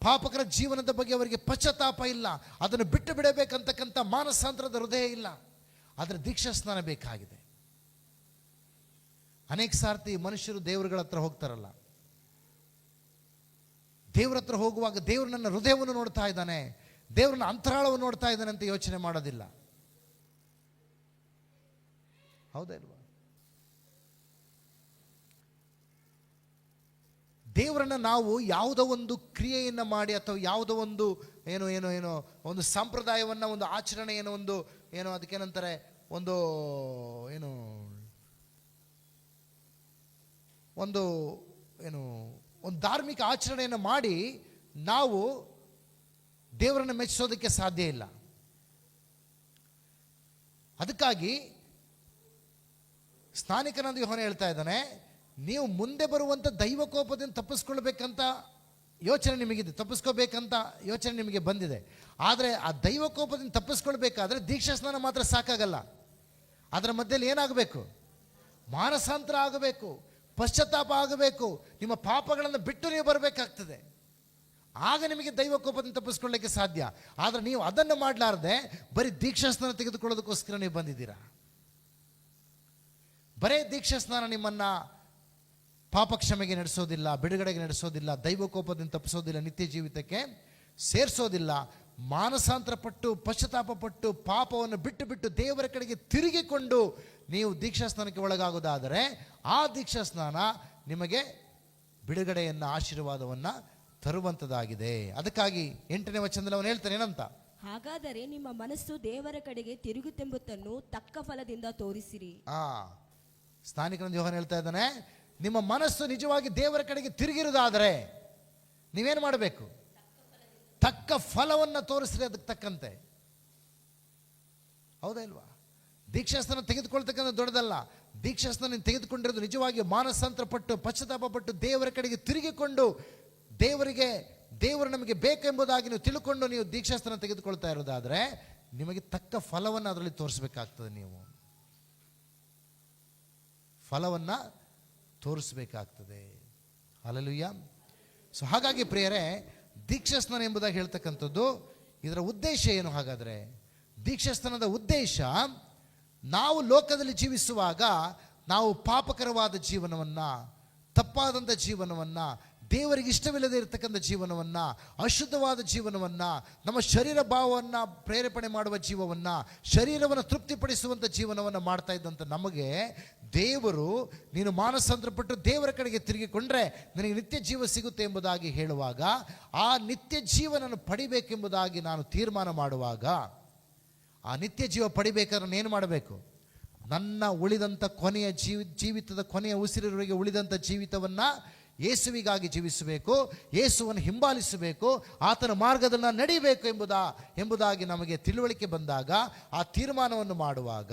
Speaker 1: ಪಾಪಕರ ಜೀವನದ ಬಗ್ಗೆ ಅವರಿಗೆ ಪಶ್ಚಾತ್ತಾಪ ಇಲ್ಲ, ಅದನ್ನು ಬಿಟ್ಟು ಬಿಡಬೇಕಂತಕ್ಕಂಥ ಮಾನಸಾಂತರದ ಹೃದಯ ಇಲ್ಲ. ಆದರೆ ದೀಕ್ಷಾಸ್ನಾನ ಬೇಕಾಗಿದೆ. ಅನೇಕ ಸಾರ್ತಿ ಮನುಷ್ಯರು ದೇವರುಗಳ ಹತ್ರ ಹೋಗ್ತಾರಲ್ಲ, ದೇವ್ರ ಹತ್ರ ಹೋಗುವಾಗ ದೇವರು ನನ್ನ ಹೃದಯವನ್ನು ನೋಡ್ತಾ ಇದ್ದಾನೆ, ದೇವ್ರನ್ನ ಅಂತರಾಳವನ್ನು ನೋಡ್ತಾ ಇದ್ದಾನೆ ಅಂತ ಯೋಚನೆ ಮಾಡೋದಿಲ್ಲ. ಹೌದಾ ಇಲ್ವಾ? ದೇವರನ್ನ ನಾವು ಯಾವುದೋ ಒಂದು ಕ್ರಿಯೆಯನ್ನು ಮಾಡಿ ಅಥವಾ ಯಾವುದೋ ಒಂದು ಒಂದು ಸಂಪ್ರದಾಯವನ್ನು, ಒಂದು ಆಚರಣೆಯನ್ನು, ಅದಕ್ಕೇನಂತಾರೆ, ಒಂದು ಧಾರ್ಮಿಕ ಆಚರಣೆಯನ್ನು ಮಾಡಿ ನಾವು ದೇವರನ್ನು ಮೆಚ್ಚಿಸೋದಕ್ಕೆ ಸಾಧ್ಯ ಇಲ್ಲ. ಅದಕ್ಕಾಗಿ ಸ್ನಾನಿಕನಾದ ಯೋಹಾನ ಹೇಳ್ತಾ ಇದ್ದಾನೆ, ನೀವು ಮುಂದೆ ಬರುವಂಥ ದೈವಕೋಪದಿಂದ ತಪ್ಪಿಸ್ಕೊಳ್ಬೇಕಂತ ಯೋಚನೆ ನಿಮಗಿದೆ, ತಪ್ಪಿಸ್ಕೋಬೇಕಂತ ಯೋಚನೆ ನಿಮಗೆ ಬಂದಿದೆ. ಆದರೆ ಆ ದೈವಕೋಪದಿಂದ ತಪ್ಪಿಸ್ಕೊಳ್ಬೇಕಾದ್ರೆ ದೀಕ್ಷಾಸ್ನಾನ ಮಾತ್ರ ಸಾಕಾಗಲ್ಲ. ಅದರ ಮಧ್ಯದಲ್ಲಿ ಏನಾಗಬೇಕು? ಮಾನಸಾಂತರ ಆಗಬೇಕು, ಪಶ್ಚಾತ್ತಾಪ ಆಗಬೇಕು, ನಿಮ್ಮ ಪಾಪಗಳನ್ನು ಬಿಟ್ಟು ನೀವು ಬರಬೇಕಾಗ್ತದೆ. ಆಗ ನಿಮಗೆ ದೈವಕೋಪದಿಂದ ತಪ್ಪಿಸ್ಕೊಳ್ಳಲಿಕ್ಕೆ ಸಾಧ್ಯ. ಆದರೆ ನೀವು ಅದನ್ನು ಮಾಡಲಾರದೆ ಬರೀ ದೀಕ್ಷಾಸ್ನಾನ ತೆಗೆದುಕೊಳ್ಳೋದಕ್ಕೋಸ್ಕರ ನೀವು ಬಂದಿದ್ದೀರಾ. ಬರೇ ದೀಕ್ಷಾಸ್ನಾನ ನಿಮ್ಮನ್ನು ಪಾಪ ಕ್ಷಮೆಗೆ ನಡೆಸೋದಿಲ್ಲ, ಬಿಡುಗಡೆಗೆ ನಡೆಸೋದಿಲ್ಲ, ದೈವಕೋಪದಿಂದ ತಪ್ಪಿಸೋದಿಲ್ಲ, ನಿತ್ಯ ಜೀವಿತಕ್ಕೆ ಸೇರಿಸೋದಿಲ್ಲ. ಮಾನಸಾಂತರ ಪಟ್ಟು, ಪಶ್ಚಾತ್ತಾಪ ಪಟ್ಟು, ಪಾಪವನ್ನು ಬಿಟ್ಟು ದೇವರ ಕಡೆಗೆ ತಿರುಗಿಕೊಂಡು ನೀವು ದೀಕ್ಷಾಸ್ನಾನಕ್ಕೆ ಒಳಗಾಗೋದಾದರೆ ಆ ದೀಕ್ಷಾಸ್ನಾನ ನಿಮಗೆ ಬಿಡುಗಡೆಯನ್ನು, ಆಶೀರ್ವಾದವನ್ನು ತರುವಂಥದ್ದಾಗಿದೆ. ಅದಕ್ಕಾಗಿ 8ನೇ ವಚನದಲ್ಲಿ ಅವನು ಹೇಳ್ತಾನೆ ಏನಂತ?
Speaker 2: ಹಾಗಾದರೆ ನಿಮ್ಮ ಮನಸ್ಸು ದೇವರ ಕಡೆಗೆ ತಿರುಗುತ್ತೆಂಬುದನ್ನು ತಕ್ಕ ಫಲದಿಂದ ತೋರಿಸಿರಿ.
Speaker 1: ಸ್ಥಾನಿಕನ ಯೋಹಾನ ಹೇಳ್ತಾ ಇದ್ದಾನೆ, ನಿಮ್ಮ ಮನಸ್ಸು ನಿಜವಾಗಿ ದೇವರ ಕಡೆಗೆ ತಿರುಗಿರುವುದಾದರೆ ನೀವೇನು ಮಾಡಬೇಕು? ತಕ್ಕ ಫಲವನ್ನು ತೋರಿಸ್ರಿ, ಅದಕ್ಕೆ ತಕ್ಕಂತೆ. ಹೌದಾ ಇಲ್ವಾ? ದೀಕ್ಷಾಸ್ನಾನ ತೆಗೆದುಕೊಳ್ತಕ್ಕಂಥ ದೊಡ್ಡದಲ್ಲ. ದೀಕ್ಷಾಸ್ನಾನ ನೀನು ತೆಗೆದುಕೊಂಡಿರೋದು ನಿಜವಾಗಿ ಮಾನಸಾಂತರ ಪಟ್ಟು, ಪಶ್ಚಾತ್ತಾಪ ಪಟ್ಟು, ದೇವರ ಕಡೆಗೆ ತಿರುಗಿಕೊಂಡು ದೇವರು ನಮಗೆ ಬೇಕೆಂಬುದಾಗಿ ನೀವು ತಿಳ್ಕೊಂಡು ನೀವು ದೀಕ್ಷಾಸ್ನಾನ ತೆಗೆದುಕೊಳ್ತಾ ಇರೋದಾದರೆ ನಿಮಗೆ ತಕ್ಕ ಫಲವನ್ನು ಅದರಲ್ಲಿ ತೋರಿಸಬೇಕಾಗ್ತದೆ. ನೀವು ಫಲವನ್ನು ತೋರಿಸಬೇಕಾಗ್ತದೆ. ಹಲ್ಲೆಲೂಯಾ. ಸೊ ಹಾಗಾಗಿ ಪ್ರಿಯರೇ, ದೀಕ್ಷಾಸ್ನಾನ ಎಂಬುದಾಗಿ ಹೇಳ್ತಕ್ಕಂಥದ್ದು ಇದರ ಉದ್ದೇಶ ಏನು? ಹಾಗಾದರೆ ದೀಕ್ಷಾಸ್ನಾನದ ಉದ್ದೇಶ, ನಾವು ಲೋಕದಲ್ಲಿ ಜೀವಿಸುವಾಗ ನಾವು ಪಾಪಕರವಾದ ಜೀವನವನ್ನು, ತಪ್ಪಾದಂಥ ಜೀವನವನ್ನು, ದೇವರಿಗೆ ಇಷ್ಟವಿಲ್ಲದೆ ಇರತಕ್ಕಂಥ ಜೀವನವನ್ನು, ಅಶುದ್ಧವಾದ ಜೀವನವನ್ನು, ನಮ್ಮ ಶರೀರ ಭಾವವನ್ನು ಪ್ರೇರೇಪಣೆ ಮಾಡುವ ಜೀವವನ್ನು, ಶರೀರವನ್ನು ತೃಪ್ತಿಪಡಿಸುವಂಥ ಜೀವನವನ್ನು ಮಾಡ್ತಾ ಇದ್ದಂಥ ನಮಗೆ ದೇವರು, ನೀನು ಮಾನಸಾಂತರಪಟ್ಟು ದೇವರ ಕಡೆಗೆ ತಿರುಗಿಕೊಂಡ್ರೆ ನಿನಗೆ ನಿತ್ಯ ಜೀವ ಸಿಗುತ್ತೆ ಎಂಬುದಾಗಿ ಹೇಳುವಾಗ, ಆ ನಿತ್ಯ ಜೀವನನ್ನು ಪಡಿಬೇಕೆಂಬುದಾಗಿ ನಾನು ತೀರ್ಮಾನ ಮಾಡುವಾಗ, ಆ ನಿತ್ಯ ಜೀವ ಪಡಿಬೇಕಾದ್ರೆ ನಾನು ಏನು ಮಾಡಬೇಕು? ನನ್ನ ಉಳಿದಂಥ ಕೊನೆಯ ಜೀವಿತದ ಕೊನೆಯ ಉಸಿರಿರುವವರೆಗೆ ಉಳಿದಂಥ ಜೀವಿತವನ್ನು ಯೇಸುವಿಗಾಗಿ ಜೀವಿಸಬೇಕು, ಯೇಸುವನ್ನು ಹಿಂಬಾಲಿಸಬೇಕು, ಆತನ ಮಾರ್ಗದಲ್ಲಿ ನಡಿಬೇಕು ಎಂಬುದಾಗಿ ನಮಗೆ ತಿಳುವಳಿಕೆ ಬಂದಾಗ, ಆ ತೀರ್ಮಾನವನ್ನು ಮಾಡುವಾಗ,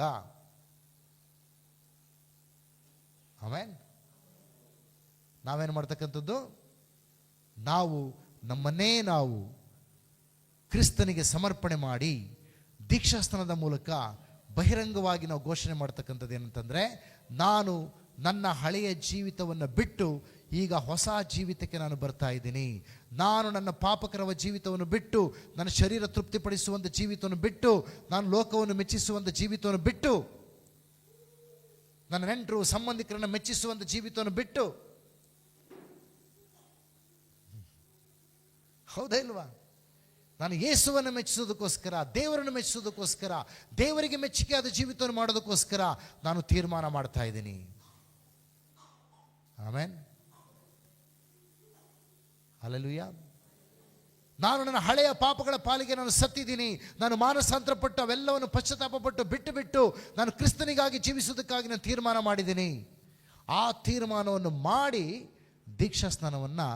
Speaker 1: ಆಮೆನ್, ನಾವೇನು ಮಾಡ್ತಕ್ಕಂಥದ್ದು? ನಮ್ಮನ್ನೇ ನಾವು ಕ್ರಿಸ್ತನಿಗೆ ಸಮರ್ಪಣೆ ಮಾಡಿ ದೀಕ್ಷಾಸ್ನಾನದ ಮೂಲಕ ಬಹಿರಂಗವಾಗಿ ನಾವು ಘೋಷಣೆ ಮಾಡ್ತಕ್ಕಂಥದ್ದು ಏನಂತಂದರೆ, ನಾನು ನನ್ನ ಹಳೆಯ ಜೀವಿತವನ್ನು ಬಿಟ್ಟು ಈಗ ಹೊಸ ಜೀವಿತಕ್ಕೆ ನಾನು ಬರ್ತಾ ಇದ್ದೀನಿ. ನಾನು ನನ್ನ ಪಾಪಕರವ ಜೀವಿತವನ್ನು ಬಿಟ್ಟು, ನನ್ನ ಶರೀರ ತೃಪ್ತಿಪಡಿಸುವಂಥ ಜೀವಿತವನ್ನು ಬಿಟ್ಟು, ನಾನು ಲೋಕವನ್ನು ಮೆಚ್ಚಿಸುವಂಥ ಜೀವಿತವನ್ನು ಬಿಟ್ಟು, ನನ್ನ ನೆಂಟರು ಸಂಬಂಧಿಕರನ್ನು ಮೆಚ್ಚಿಸುವಂಥ ಜೀವಿತವನ್ನು ಬಿಟ್ಟು, ಹೌದಾ ಇಲ್ವಾ? ನಾನು ಯೇಸುವನ್ನು ಮೆಚ್ಚಿಸೋದಕ್ಕೋಸ್ಕರ, ದೇವರನ್ನು ಮೆಚ್ಚಿಸೋದಕ್ಕೋಸ್ಕರ, ದೇವರಿಗೆ ಮೆಚ್ಚುಗೆಯಾದ ಜೀವಿತವನ್ನು ಮಾಡೋದಕ್ಕೋಸ್ಕರ ನಾನು ತೀರ್ಮಾನ ಮಾಡ್ತಾ ಇದ್ದೀನಿ. ಆಮೆನ್. ಹಲ್ಲೆಲೂಯಾ. ನಾನು ನನ್ನ ಹಳೆಯ ಪಾಪಗಳ ಪಾಲಿಗೆ ನಾನು ಸತ್ತಿದ್ದೀನಿ, ನಾನು ಮಾನಸಾಂತರಪಟ್ಟು ಅವೆಲ್ಲವನ್ನು ಪಶ್ಚಾತ್ತಾಪಪಟ್ಟು ಬಿಟ್ಟು ನಾನು ಕ್ರಿಸ್ತನಿಗಾಗಿ ಜೀವಿಸುವುದಕ್ಕಾಗಿ ನಾನು ತೀರ್ಮಾನ ಮಾಡಿದ್ದೀನಿ. ಆ ತೀರ್ಮಾನವನ್ನು ಮಾಡಿ ದೀಕ್ಷಾ ಸ್ನಾನವನ್ನು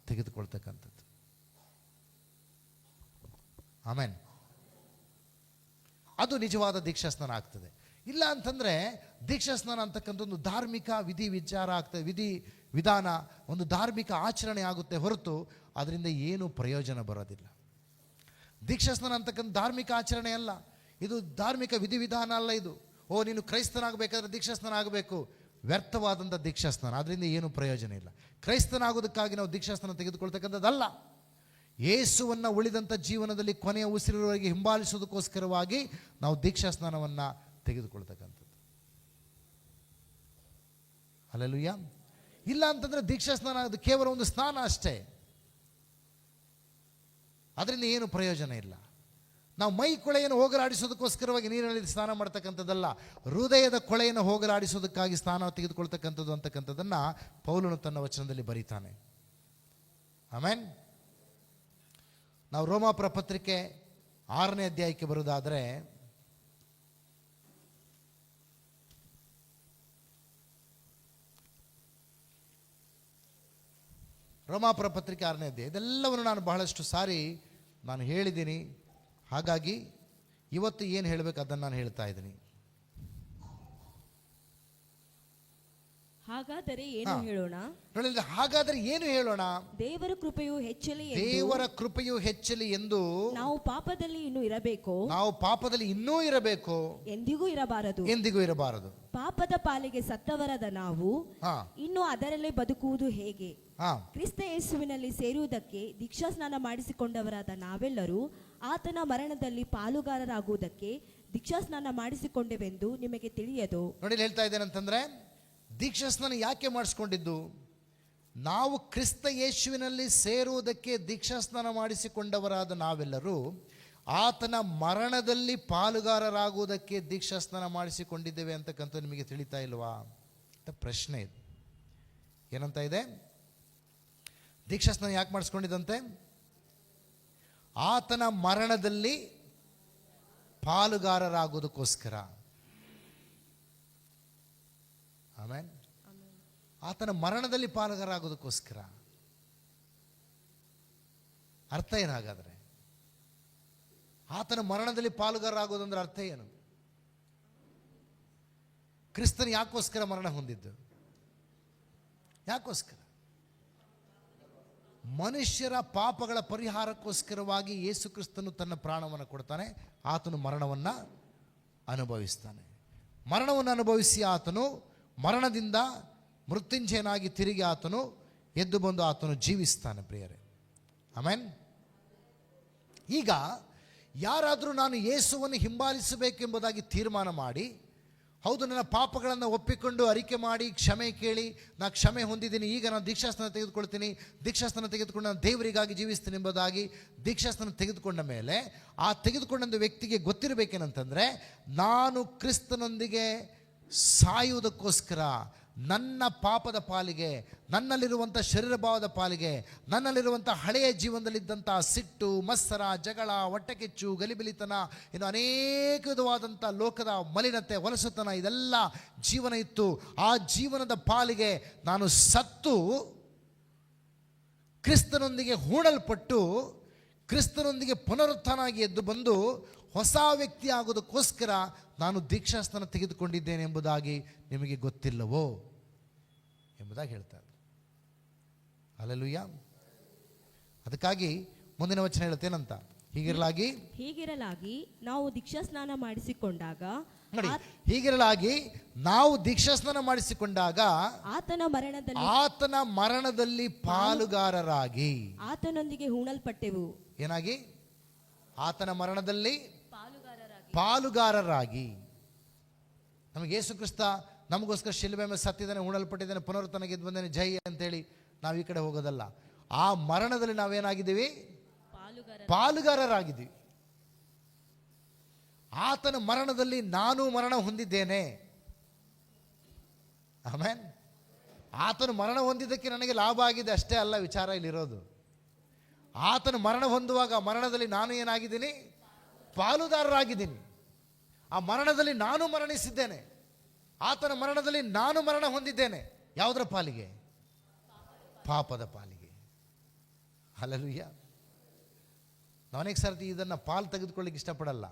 Speaker 1: ತೆಗೆದುಕೊಳ್ತಕ್ಕಂಥದ್ದು. ಆಮೇನ್. ಅದು ನಿಜವಾದ ದೀಕ್ಷಾ ಸ್ನಾನ ಆಗ್ತದೆ. ಇಲ್ಲ ಅಂತಂದರೆ ದೀಕ್ಷಾ ಸ್ನಾನ ಅಂತಕ್ಕಂಥ ಒಂದು ಧಾರ್ಮಿಕ ವಿಧಿ ವಿಚಾರ ಆಗ್ತದೆ, ವಿಧಾನ, ಒಂದು ಧಾರ್ಮಿಕ ಆಚರಣೆ ಆಗುತ್ತೆ ಹೊರತು ಅದರಿಂದ ಏನೂ ಪ್ರಯೋಜನ ಬರೋದಿಲ್ಲ. ದೀಕ್ಷಾ ಸ್ನಾನ ಅಂತಕ್ಕಂಥ ಧಾರ್ಮಿಕ ಆಚರಣೆ ಅಲ್ಲ, ಇದು ಧಾರ್ಮಿಕ ವಿಧಿವಿಧಾನ ಅಲ್ಲ. ಇದು ನೀನು ಕ್ರೈಸ್ತನಾಗಬೇಕಾದ್ರೆ ದೀಕ್ಷಾ ಸ್ನಾನ ಆಗಬೇಕು, ವ್ಯರ್ಥವಾದಂಥ ದೀಕ್ಷಾ ಸ್ನಾನ, ಅದರಿಂದ ಏನೂ ಪ್ರಯೋಜನ ಇಲ್ಲ. ಕ್ರೈಸ್ತನಾಗೋದಕ್ಕಾಗಿ ನಾವು ದೀಕ್ಷಾ ಸ್ನಾನ ತೆಗೆದುಕೊಳ್ತಕ್ಕಂಥದ್ದಲ್ಲ. ಯೇಸುವನ್ನು ಉಳಿದಂಥ ಜೀವನದಲ್ಲಿ ಕೊನೆಯ ಉಸಿರಿರುವವರೆಗೆ ಹಿಂಬಾಲಿಸೋದಕ್ಕೋಸ್ಕರವಾಗಿ ನಾವು ದೀಕ್ಷಾ ಸ್ನಾನವನ್ನು ತೆಗೆದುಕೊಳ್ತಕ್ಕಂಥದ್ದು. ಹಲ್ಲೆಲೂಯಾ. ಇಲ್ಲ ಅಂತಂದರೆ ದೀಕ್ಷಾ ಸ್ನಾನ ಅದು ಕೇವಲ ಒಂದು ಸ್ನಾನ ಅಷ್ಟೇ, ಅದರಿಂದ ಏನು ಪ್ರಯೋಜನ ಇಲ್ಲ. ನಾವು ಮೈ ಕೊಳೆಯನ್ನು ಹೋಗಲಾಡಿಸೋದಕ್ಕೋಸ್ಕರವಾಗಿ ನೀರಿನಲ್ಲಿ ಸ್ನಾನ ಮಾಡ್ತಕ್ಕಂಥದ್ದಲ್ಲ, ಹೃದಯದ ಕೊಳೆಯನ್ನು ಹೋಗಲಾಡಿಸೋದಕ್ಕಾಗಿ ಸ್ನಾನ ತೆಗೆದುಕೊಳ್ತಕ್ಕಂಥದ್ದು ಅಂತಕ್ಕಂಥದ್ದನ್ನು ಪೌಲನು ತನ್ನ ವಚನದಲ್ಲಿ ಬರೀತಾನೆ. ಆಮೇನ್. ನಾವು ರೋಮಾಪುರ ಪತ್ರಿಕೆ 6ನೇ ಅಧ್ಯಾಯಕ್ಕೆ ಬರುವುದಾದರೆ, ರೋಮಾಪುರ ಪತ್ರಿಕೆ 6ನೇ ಅಧ್ಯಾಯ, ಇದೆಲ್ಲವನ್ನು ನಾನು ಬಹಳಷ್ಟು ಸಾರಿ ನಾನು ಹೇಳಿದ್ದೀನಿ. ಹಾಗಾಗಿ ಇವತ್ತು ಏನು ಹೇಳಬೇಕು ಅದನ್ನು ನಾನು ಹೇಳ್ತಾ ಇದ್ದೀನಿ.
Speaker 2: ಹಾಗಾದರೆ ಏನು ಹೇಳೋಣ?
Speaker 1: ಹಾಗಾದರೆ ಏನು ಹೇಳೋಣ?
Speaker 2: ದೇವರ ಕೃಪೆಯು ಹೆಚ್ಚಲಿ,
Speaker 1: ದೇವರ ಕೃಪೆಯು ಹೆಚ್ಚಲಿ ಎಂದು
Speaker 2: ನಾವು ಪಾಪದಲ್ಲಿ ಇನ್ನೂ ಇರಬೇಕು,
Speaker 1: ನಾವು ಪಾಪದಲ್ಲಿ ಇನ್ನೂ ಇರಬೇಕು,
Speaker 2: ಎಂದಿಗೂ ಇರಬಾರದು,
Speaker 1: ಎಂದಿಗೂ ಇರಬಾರದು.
Speaker 2: ಪಾಪದ ಪಾಲಿಗೆ ಸತ್ತವರಾದ ನಾವು ಇನ್ನು ಅದರಲ್ಲೇ ಬದುಕುವುದು ಹೇಗೆ? ಕ್ರಿಸ್ತ ಯೇಸುವಿನಲ್ಲಿ ಸೇರುವುದಕ್ಕೆ ದೀಕ್ಷಾ ಸ್ನಾನ ಮಾಡಿಸಿಕೊಂಡವರಾದ ನಾವೆಲ್ಲರೂ ಆತನ ಮರಣದಲ್ಲಿ ಪಾಲುಗಾರರಾಗುವುದಕ್ಕೆ ದೀಕ್ಷಾ ಸ್ನಾನ ಮಾಡಿಸಿಕೊಂಡೆವೆಂದು ನಿಮಗೆ ತಿಳಿಯದು.
Speaker 1: ನೋಡಿ, ಹೇಳ್ತಾ ಇದ್ದೇನಂತಂದ್ರೆ, ದೀಕ್ಷಾ ಸ್ನಾನ ಯಾಕೆ ಮಾಡಿಸ್ಕೊಂಡಿದ್ದು? ನಾವು ಕ್ರಿಸ್ತ ಯೇಸುವಿನಲ್ಲಿ ಸೇರುವುದಕ್ಕೆ ದೀಕ್ಷಾ ಸ್ನಾನ ಮಾಡಿಸಿಕೊಂಡವರಾದ ನಾವೆಲ್ಲರೂ ಆತನ ಮರಣದಲ್ಲಿ ಪಾಲುಗಾರರಾಗುವುದಕ್ಕೆ ದೀಕ್ಷಾ ಸ್ನಾನ ಮಾಡಿಸಿಕೊಂಡಿದ್ದೇವೆ ಅಂತಕ್ಕಂಥ ನಿಮಗೆ ತಿಳಿತಾ ಇಲ್ವಾ ಅಂತ ಪ್ರಶ್ನೆ ಇದೆ. ಏನಂತ ಇದೆ? ದೀಕ್ಷಾ ಸ್ನಾನ ಯಾಕೆ ಮಾಡಿಸ್ಕೊಂಡಿದ್ದಂತೆ? ಆತನ ಮರಣದಲ್ಲಿ ಪಾಲುಗಾರರಾಗುವುದಕ್ಕೋಸ್ಕರ. ಆಮೇನ್. ಆತನ ಮರಣದಲ್ಲಿ ಪಾಲುಗಾರರಾಗುವುದಕ್ಕೋಸ್ಕರ. ಅರ್ಥ ಏನಾಗಾದ್ರೆ? ಆತನ ಮರಣದಲ್ಲಿ ಪಾಲುಗಾರರಾಗೋದಂದ್ರೆ ಅರ್ಥ ಏನು? ಕ್ರಿಸ್ತನು ಯಾಕೋಸ್ಕರ ಮರಣ ಹೊಂದಿದ್ದು? ಯಾಕೋಸ್ಕರ? ಮನುಷ್ಯರ ಪಾಪಗಳ ಪರಿಹಾರಕ್ಕೋಸ್ಕರವಾಗಿ ಯೇಸು ಕ್ರಿಸ್ತನು ತನ್ನ ಪ್ರಾಣವನ್ನು ಕೊಡ್ತಾನೆ. ಆತನು ಮರಣವನ್ನು ಅನುಭವಿಸ್ತಾನೆ. ಮರಣವನ್ನು ಅನುಭವಿಸಿ ಆತನು ಮರಣದಿಂದ ಮೃತ್ಯುಂಜಯನಾಗಿ ತಿರುಗಿ ಆತನು ಎದ್ದು ಬಂದು ಆತನು ಜೀವಿಸ್ತಾನೆ. ಪ್ರಿಯರೇ, ಆಮೆನ್. ಈಗ ಯಾರಾದರೂ ನಾನು ಯೇಸುವನ್ನು ಹಿಂಬಾಲಿಸಬೇಕೆಂಬುದಾಗಿ ತೀರ್ಮಾನ ಮಾಡಿ, ಹೌದು ನನ್ನ ಪಾಪಗಳನ್ನು ಒಪ್ಪಿಕೊಂಡು ಅರಿಕೆ ಮಾಡಿ ಕ್ಷಮೆ ಕೇಳಿ ನಾನು ಕ್ಷಮೆ ಹೊಂದಿದ್ದೀನಿ, ಈಗ ನಾನು ದೀಕ್ಷಾಸ್ನಾನ ತೆಗೆದುಕೊಳ್ತೀನಿ, ದೀಕ್ಷಾಸ್ನಾನ ತೆಗೆದುಕೊಂಡು ನಾನು ದೇವರಿಗಾಗಿ ಜೀವಿಸ್ತೀನಿ ಎಂಬುದಾಗಿ ದೀಕ್ಷಾಸ್ನಾನ ತೆಗೆದುಕೊಂಡ ಮೇಲೆ ಆ ತೆಗೆದುಕೊಂಡ ವ್ಯಕ್ತಿಗೆ ಗೊತ್ತಿರಬೇಕೇನಂತಂದರೆ, ನಾನು ಕ್ರಿಸ್ತನೊಂದಿಗೆ ಸಾಯುವುದಕ್ಕೋಸ್ಕರ ನನ್ನ ಪಾಪದ ಪಾಲಿಗೆ, ನನ್ನಲ್ಲಿರುವಂಥ ಶರೀರ ಭಾವದ ಪಾಲಿಗೆ, ನನ್ನಲ್ಲಿರುವಂಥ ಹಳೆಯ ಜೀವನದಲ್ಲಿದ್ದಂಥ ಸಿಟ್ಟು, ಮತ್ಸರ, ಜಗಳ, ಹೊಟ್ಟೆಕಿಚ್ಚು, ಗಲಿಬಿಲಿತನ, ಇನ್ನು ಅನೇಕ ವಿಧವಾದಂಥ ಲೋಕದ ಮಲಿನತೆ, ಹೊಲಸುತನ, ಇದೆಲ್ಲ ಜೀವನ ಇತ್ತು. ಆ ಜೀವನದ ಪಾಲಿಗೆ ನಾನು ಸತ್ತು ಕ್ರಿಸ್ತನೊಂದಿಗೆ ಹೂಣಲ್ಪಟ್ಟು ಕ್ರಿಸ್ತನೊಂದಿಗೆ ಪುನರುತ್ಥಾನಾಗಿ ಎದ್ದು ಬಂದು ಹೊಸ ವ್ಯಕ್ತಿ ಆಗೋದಕ್ಕೋಸ್ಕರ ನಾನು ದೀಕ್ಷಾಸ್ನಾನ ತೆಗೆದುಕೊಂಡಿದ್ದೇನೆ ಎಂಬುದಾಗಿ ನಿಮಗೆ ಗೊತ್ತಿಲ್ಲವೋ ಎಂಬುದಾಗಿ ಹೇಳ್ತಾರೆ. ಹಲ್ಲೆಲೂಯಾ. ಅದಕ್ಕಾಗಿ ಮುಂದಿನ ವಚನ ಹೇಳುತ್ತೇನಂತ, ಹೀಗಿರಲಾಗಿ ನಾವು ದೀಕ್ಷಾಸ್ನಾನ ಮಾಡಿಸಿಕೊಂಡಾಗ, ನೋಡಿ, ಹೀಗಿರಲಾಗಿ ನಾವು ದೀಕ್ಷಾಸ್ನಾನ ಮಾಡಿಸಿಕೊಂಡಾಗ ಆತನ ಮರಣದಲ್ಲಿ ಪಾಲುಗಾರರಾಗಿ ಆತನೊಂದಿಗೆ ಹೂಣಲ್ಪಟ್ಟೆವು. ಏನಾಗಿ? ಆತನ ಮರಣದಲ್ಲಿ ಪಾಲುಗಾರರಾಗಿ. ನಮಗೆ ಯೇಸು ಕ್ರಿಸ್ತ ನಮಗೋಸ್ಕರ ಶಿಲುಬೆ ಮೇಲೆ ಸತ್ತಿದ್ದಾನೆ, ಹೂಣಲ್ಪಟ್ಟಿದ್ದಾನೆ, ಪುನರುತ್ಥಾನಕ್ಕೆ ಎದ್ದು ಬಂದಾನೆ, ಜೈ ಅಂತೇಳಿ ನಾವು ಈ ಕಡೆ ಹೋಗೋದಲ್ಲ. ಆ ಮರಣದಲ್ಲಿ ನಾವೇನಾಗಿದ್ದೀವಿ? ಪಾಲುಗಾರರಾಗಿದ್ದೀವಿ. ಆತನ ಮರಣದಲ್ಲಿ ನಾನು ಮರಣ ಹೊಂದಿದ್ದೇನೆ. ಆಮೇನ್. ಆತನು ಮರಣ ಹೊಂದಿದ್ದಕ್ಕೆ ನನಗೆ ಲಾಭ ಆಗಿದೆ ಅಷ್ಟೇ ಅಲ್ಲ ವಿಚಾರ ಇಲ್ಲಿರೋದು. ಆತನ ಮರಣ ಹೊಂದುವಾಗ ಮರಣದಲ್ಲಿ ನಾನು ಏನಾಗಿದ್ದೀನಿ? ಪಾಲುದಾರರಾಗಿದ್ದೀನಿ. ಆ ಮರಣದಲ್ಲಿ ನಾನು ಮರಣಿಸಿದ್ದೇನೆ. ಆತನ ಮರಣದಲ್ಲಿ ನಾನು ಮರಣ ಹೊಂದಿದ್ದೇನೆ. ಯಾವುದರ ಪಾಲಿಗೆ? ಪಾಪದ ಪಾಲಿಗೆ. ಹಲ್ಲೆಲೂಯಾ. ಅನೇಕ ಸರ್ತಿ ಇದನ್ನು ಪಾಲು ತೆಗೆದುಕೊಳ್ಳಿಕ್ಕೆ ಇಷ್ಟಪಡಲ್ಲ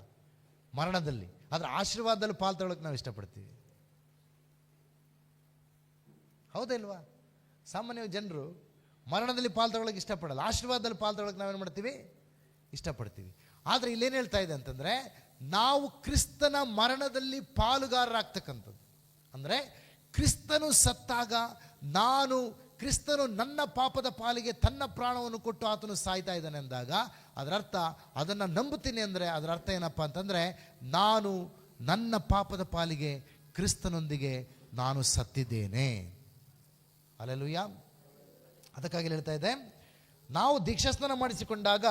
Speaker 1: ಮರಣದಲ್ಲಿ, ಆದರೆ ಆಶೀರ್ವಾದದಲ್ಲಿ ಪಾಲು ತಗೊಳ್ಳೋಕೆ ನಾವು ಇಷ್ಟಪಡ್ತೀವಿ. ಹೌದಲ್ವಾ? ಸಾಮಾನ್ಯವಾಗಿ ಜನರು ಮರಣದಲ್ಲಿ ಪಾಲು ತಗೊಳ್ಳೋಕೆ ಇಷ್ಟಪಡಲ್ಲ, ಆಶೀರ್ವಾದದಲ್ಲಿ ಪಾಲು ತಗೊಳ್ಳೋಕೆ ನಾವೇನು ಮಾಡ್ತೀವಿ? ಇಷ್ಟಪಡ್ತೀವಿ. ಆದರೆ ಇಲ್ಲೇನು ಹೇಳ್ತಾ ಇದೆ ಅಂತಂದರೆ, ನಾವು ಕ್ರಿಸ್ತನ ಮರಣದಲ್ಲಿ ಪಾಲುಗಾರರಾಗ್ತಕ್ಕಂಥದ್ದು. ಅಂದರೆ ಕ್ರಿಸ್ತನು ಸತ್ತಾಗ ಕ್ರಿಸ್ತನು ನನ್ನ ಪಾಪದ ಪಾಲಿಗೆ ತನ್ನ ಪ್ರಾಣವನ್ನು ಕೊಟ್ಟು ಆತನು ಸಾಯ್ತಾ ಇದ್ದಾನೆ ಅಂದಾಗ ಅದರ ಅರ್ಥ, ಅದನ್ನು ನಂಬುತ್ತೀನಿ ಅಂದರೆ ಅದರ ಅರ್ಥ ಏನಪ್ಪ ಅಂತಂದರೆ, ನಾನು ನನ್ನ ಪಾಪದ ಪಾಲಿಗೆ ಕ್ರಿಸ್ತನೊಂದಿಗೆ ನಾನು ಸತ್ತಿದ್ದೇನೆ. ಹಲ್ಲೆಲೂಯಾ. ಅದಕ್ಕಾಗಿ ಹೇಳ್ತಾ ಇದೆ, ನಾವು ದೀಕ್ಷಾಸ್ನಾನ ಮಾಡಿಸಿಕೊಂಡಾಗ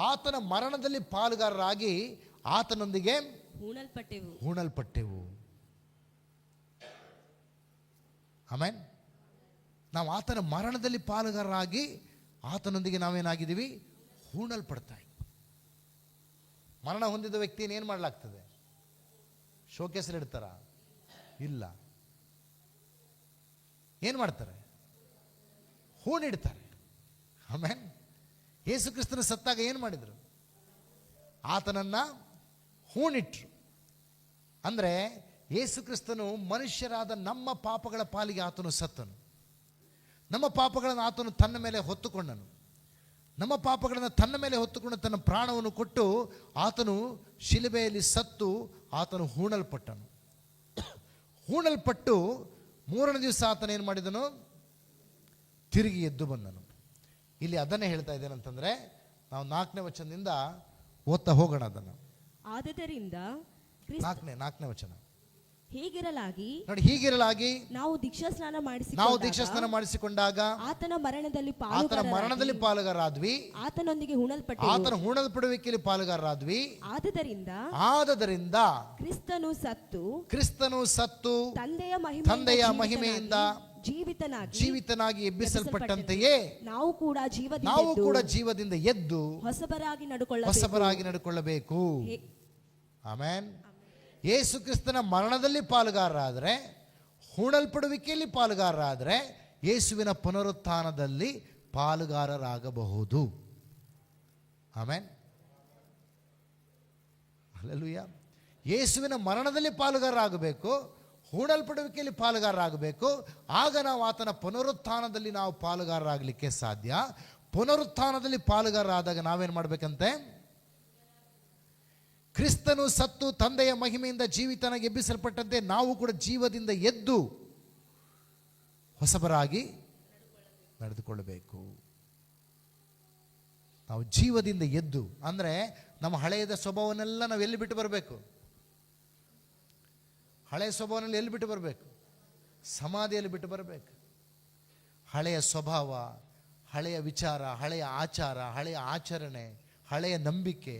Speaker 1: ಆತನ ಮರಣದಲ್ಲಿ ಪಾಲುಗಾರರಾಗಿ ಆತನೊಂದಿಗೆ ಹೂಣಲ್ಪಟ್ಟೆವು. ಆಮೆನ್. ನಾವು ಆತನ ಮರಣದಲ್ಲಿ ಪಾಲುಗಾರರಾಗಿ ಆತನೊಂದಿಗೆ ನಾವೇನಾಗಿದ್ದೀವಿ? ಹೂಣಲ್ಪಡ್ತಾ ಇದ್ದೀವಿ. ಮರಣ ಹೊಂದಿದ ವ್ಯಕ್ತಿಯನ್ನು ಏನು ಮಾಡಲಾಗ್ತದೆ? ಶೋಕೇಸಲ್ಲಿ ಇಡ್ತಾರ? ಇಲ್ಲ. ಏನು ಮಾಡ್ತಾರೆ? ಹೂಣಿಡ್ತಾರೆ. ಆಮೆನ್. ಯೇಸು ಕ್ರಿಸ್ತನ ಸತ್ತಾಗ ಏನು ಮಾಡಿದರು? ಆತನನ್ನು ಹೂಣಿಟ್ರು. ಅಂದರೆ ಯೇಸು ಕ್ರಿಸ್ತನು ಮನುಷ್ಯರಾದ ನಮ್ಮ ಪಾಪಗಳ ಪಾಲಿಗೆ ಆತನು ಸತ್ತನು. ನಮ್ಮ ಪಾಪಗಳನ್ನು ಆತನು ತನ್ನ ಮೇಲೆ ಹೊತ್ತುಕೊಂಡನು. ನಮ್ಮ ಪಾಪಗಳನ್ನು ತನ್ನ ಮೇಲೆ ಹೊತ್ತುಕೊಂಡು ತನ್ನ ಪ್ರಾಣವನ್ನು ಕೊಟ್ಟು ಆತನು ಶಿಲುಬೆಯಲ್ಲಿ ಸತ್ತು ಆತನು ಹೂಣಲ್ಪಟ್ಟನು. ಹೂಣಲ್ಪಟ್ಟು ಮೂರನೇ ದಿವಸ ಆತನ ಏನು ಮಾಡಿದನು? ತಿರುಗಿ ಎದ್ದು ಬಂದನು. ಇಲ್ಲಿ ಅದನ್ನೇ ಹೇಳ್ತಾ ಇದ್ದೇನಂತಂದರೆ, ನಾವು 4ನೇ ವಚನದಿಂದ ಓದ್ತಾ ಹೋಗೋಣ ಅದನ್ನು.
Speaker 2: ಆದದರಿಂದ
Speaker 1: 4ನೇ ವಚನ.
Speaker 2: ಹೀಗಿರಲಾಗಿ
Speaker 1: ನೋಡಿ, ಹೀಗಿರಲಾಗಿ ನಾವು ದೀಕ್ಷಾಸ್ನಾನ ಮಾಡಿಸಿಕೊಂಡಾಗ ಆತನ ಮರಣದಲ್ಲಿ ಪಾಲುಗಾರರಾದ್ವಿ, ಆತನ ಹೂಣಲ್ಪಡುವಿಕೆಯಲ್ಲಿ ಪಾಲುಗಾರರಾದ್ವಿ. ಆದದರಿಂದ ಕ್ರಿಸ್ತನು ಸತ್ತು ತಂದೆಯ ಮಹಿಮೆಯಿಂದ ಜೀವಿತನಾಗಿ ಎಬ್ಬಿಸಲ್ಪಟ್ಟಂತೆಯೇ ನಾವು ಕೂಡ ಜೀವದಿಂದ ಎದ್ದು ಹೊಸಬರಾಗಿ ನಡ್ಕೊಳ್ಳಬೇಕು. ಆಮೆನ್. ಯೇಸು ಕ್ರಿಸ್ತನ ಮರಣದಲ್ಲಿ ಪಾಲುಗಾರರಾದರೆ, ಹೂಣಲ್ಪಡುವಿಕೆಯಲ್ಲಿ ಪಾಲುಗಾರರಾದರೆ, ಯೇಸುವಿನ ಪುನರುತ್ಥಾನದಲ್ಲಿ ಪಾಲುಗಾರರಾಗಬಹುದು. ಆಮೆನ್. ಹಲ್ಲೆಲೂಯಾ. ಯೇಸುವಿನ ಮರಣದಲ್ಲಿ ಪಾಲುಗಾರರಾಗಬೇಕು, ಹೂಣಲ್ಪಡುವಿಕೆಯಲ್ಲಿ ಪಾಲುಗಾರರಾಗಬೇಕು. ಆಗ ನಾವು ಆತನ ಪುನರುತ್ಥಾನದಲ್ಲಿ ನಾವು ಪಾಲುಗಾರರಾಗಲಿಕ್ಕೆ ಸಾಧ್ಯ. ಪುನರುತ್ಥಾನದಲ್ಲಿ ಪಾಲುಗಾರರಾದಾಗ ನಾವೇನು ಮಾಡಬೇಕಂತೆ? ಕ್ರಿಸ್ತನು ಸತ್ತು ತಂದೆಯ ಮಹಿಮೆಯಿಂದ ಜೀವಿತನಾಗಿ ಎಬ್ಬಿಸಲ್ಪಟ್ಟಂತೆ ನಾವು ಕೂಡ ಜೀವದಿಂದ ಎದ್ದು ಹೊಸಬರಾಗಿ ನಡೆದುಕೊಳ್ಳಬೇಕು. ನಾವು ಜೀವದಿಂದ ಎದ್ದು ಅಂದರೆ ನಮ್ಮ ಹಳೆಯದ ಸ್ವಭಾವನೆಲ್ಲ ನಾವು ಎಲ್ಲಿ ಬಿಟ್ಟು ಬರಬೇಕು? ಹಳೆಯ ಸ್ವಭಾವನಲ್ಲಿ ಎಲ್ಲಿ ಬಿಟ್ಟು ಬರಬೇಕು? ಸಮಾಧಿಯಲ್ಲಿ ಬಿಟ್ಟು ಬರಬೇಕು. ಹಳೆಯ ಸ್ವಭಾವ, ಹಳೆಯ ವಿಚಾರ, ಹಳೆಯ ಆಚಾರ, ಹಳೆಯ ಆಚರಣೆ, ಹಳೆಯ ನಂಬಿಕೆ,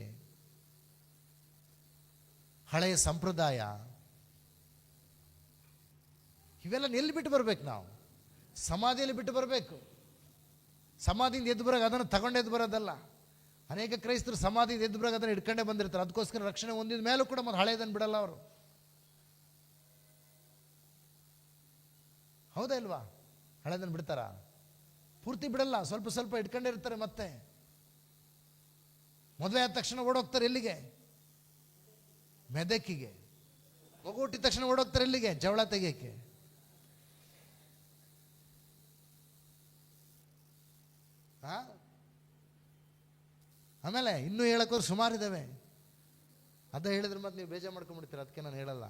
Speaker 1: ಹಳೆಯ ಸಂಪ್ರದಾಯ, ಇವೆಲ್ಲ ಎಲ್ಲಿ ಬಿಟ್ಟು ಬರಬೇಕು? ನಾವು ಸಮಾಧಿಯಲ್ಲಿ ಬಿಟ್ಟು ಬರಬೇಕು. ಸಮಾಧಿಯಿಂದ ಎದ್ದು ಬರೋಕೆ ಅದನ್ನು ತಗೊಂಡು ಎದ್ದು ಬರೋದಲ್ಲ. ಅನೇಕ ಕ್ರೈಸ್ತರು ಸಮಾಧಿಯಿಂದ ಎದ್ದು ಬರೋಕೆ ಅದನ್ನು ಹಿಡ್ಕೊಂಡೇ ಬಂದಿರ್ತಾರೆ. ಅದಕ್ಕೋಸ್ಕರ ರಕ್ಷಣೆ ಹೊಂದಿದ ಮೇಲೂ ಕೂಡ ಮತ್ತೆ ಹಳೆಯದನ್ನು ಬಿಡಲ್ಲ ಅವರು. ಹೌದಾ ಇಲ್ವಾ? ಹಳೆದನ್ನು ಬಿಡ್ತಾರ? ಪೂರ್ತಿ ಬಿಡಲ್ಲ, ಸ್ವಲ್ಪ ಸ್ವಲ್ಪ ಇಟ್ಕೊಂಡಿರ್ತಾರೆ. ಮತ್ತೆ ಮದುವೆ ಆದ ತಕ್ಷಣ ಓಡೋಗ್ತಾರೆ ಎಲ್ಲಿಗೆ? ಮೆದಕಿಗೆ. ಮಗು ಹುಟ್ಟಿದ ತಕ್ಷಣ ಓಡೋಗ್ತಾರೆ ಎಲ್ಲಿಗೆ? ಜವಳ ತೆಗಿಯಕ್ಕೆ. ಆಮೇಲೆ ಇನ್ನೂ ಹೇಳೋಕ್ಕೋರು ಸುಮಾರಿದ್ದಾವೆ. ಅದೇ ಹೇಳಿದ್ರೆ ಮತ್ತೆ ನೀವು ಬೇಜಾರು ಮಾಡ್ಕೊಂಡ್ಬಿಡ್ತೀರ. ಅದಕ್ಕೆ ನಾನು ಹೇಳಲ್ಲ.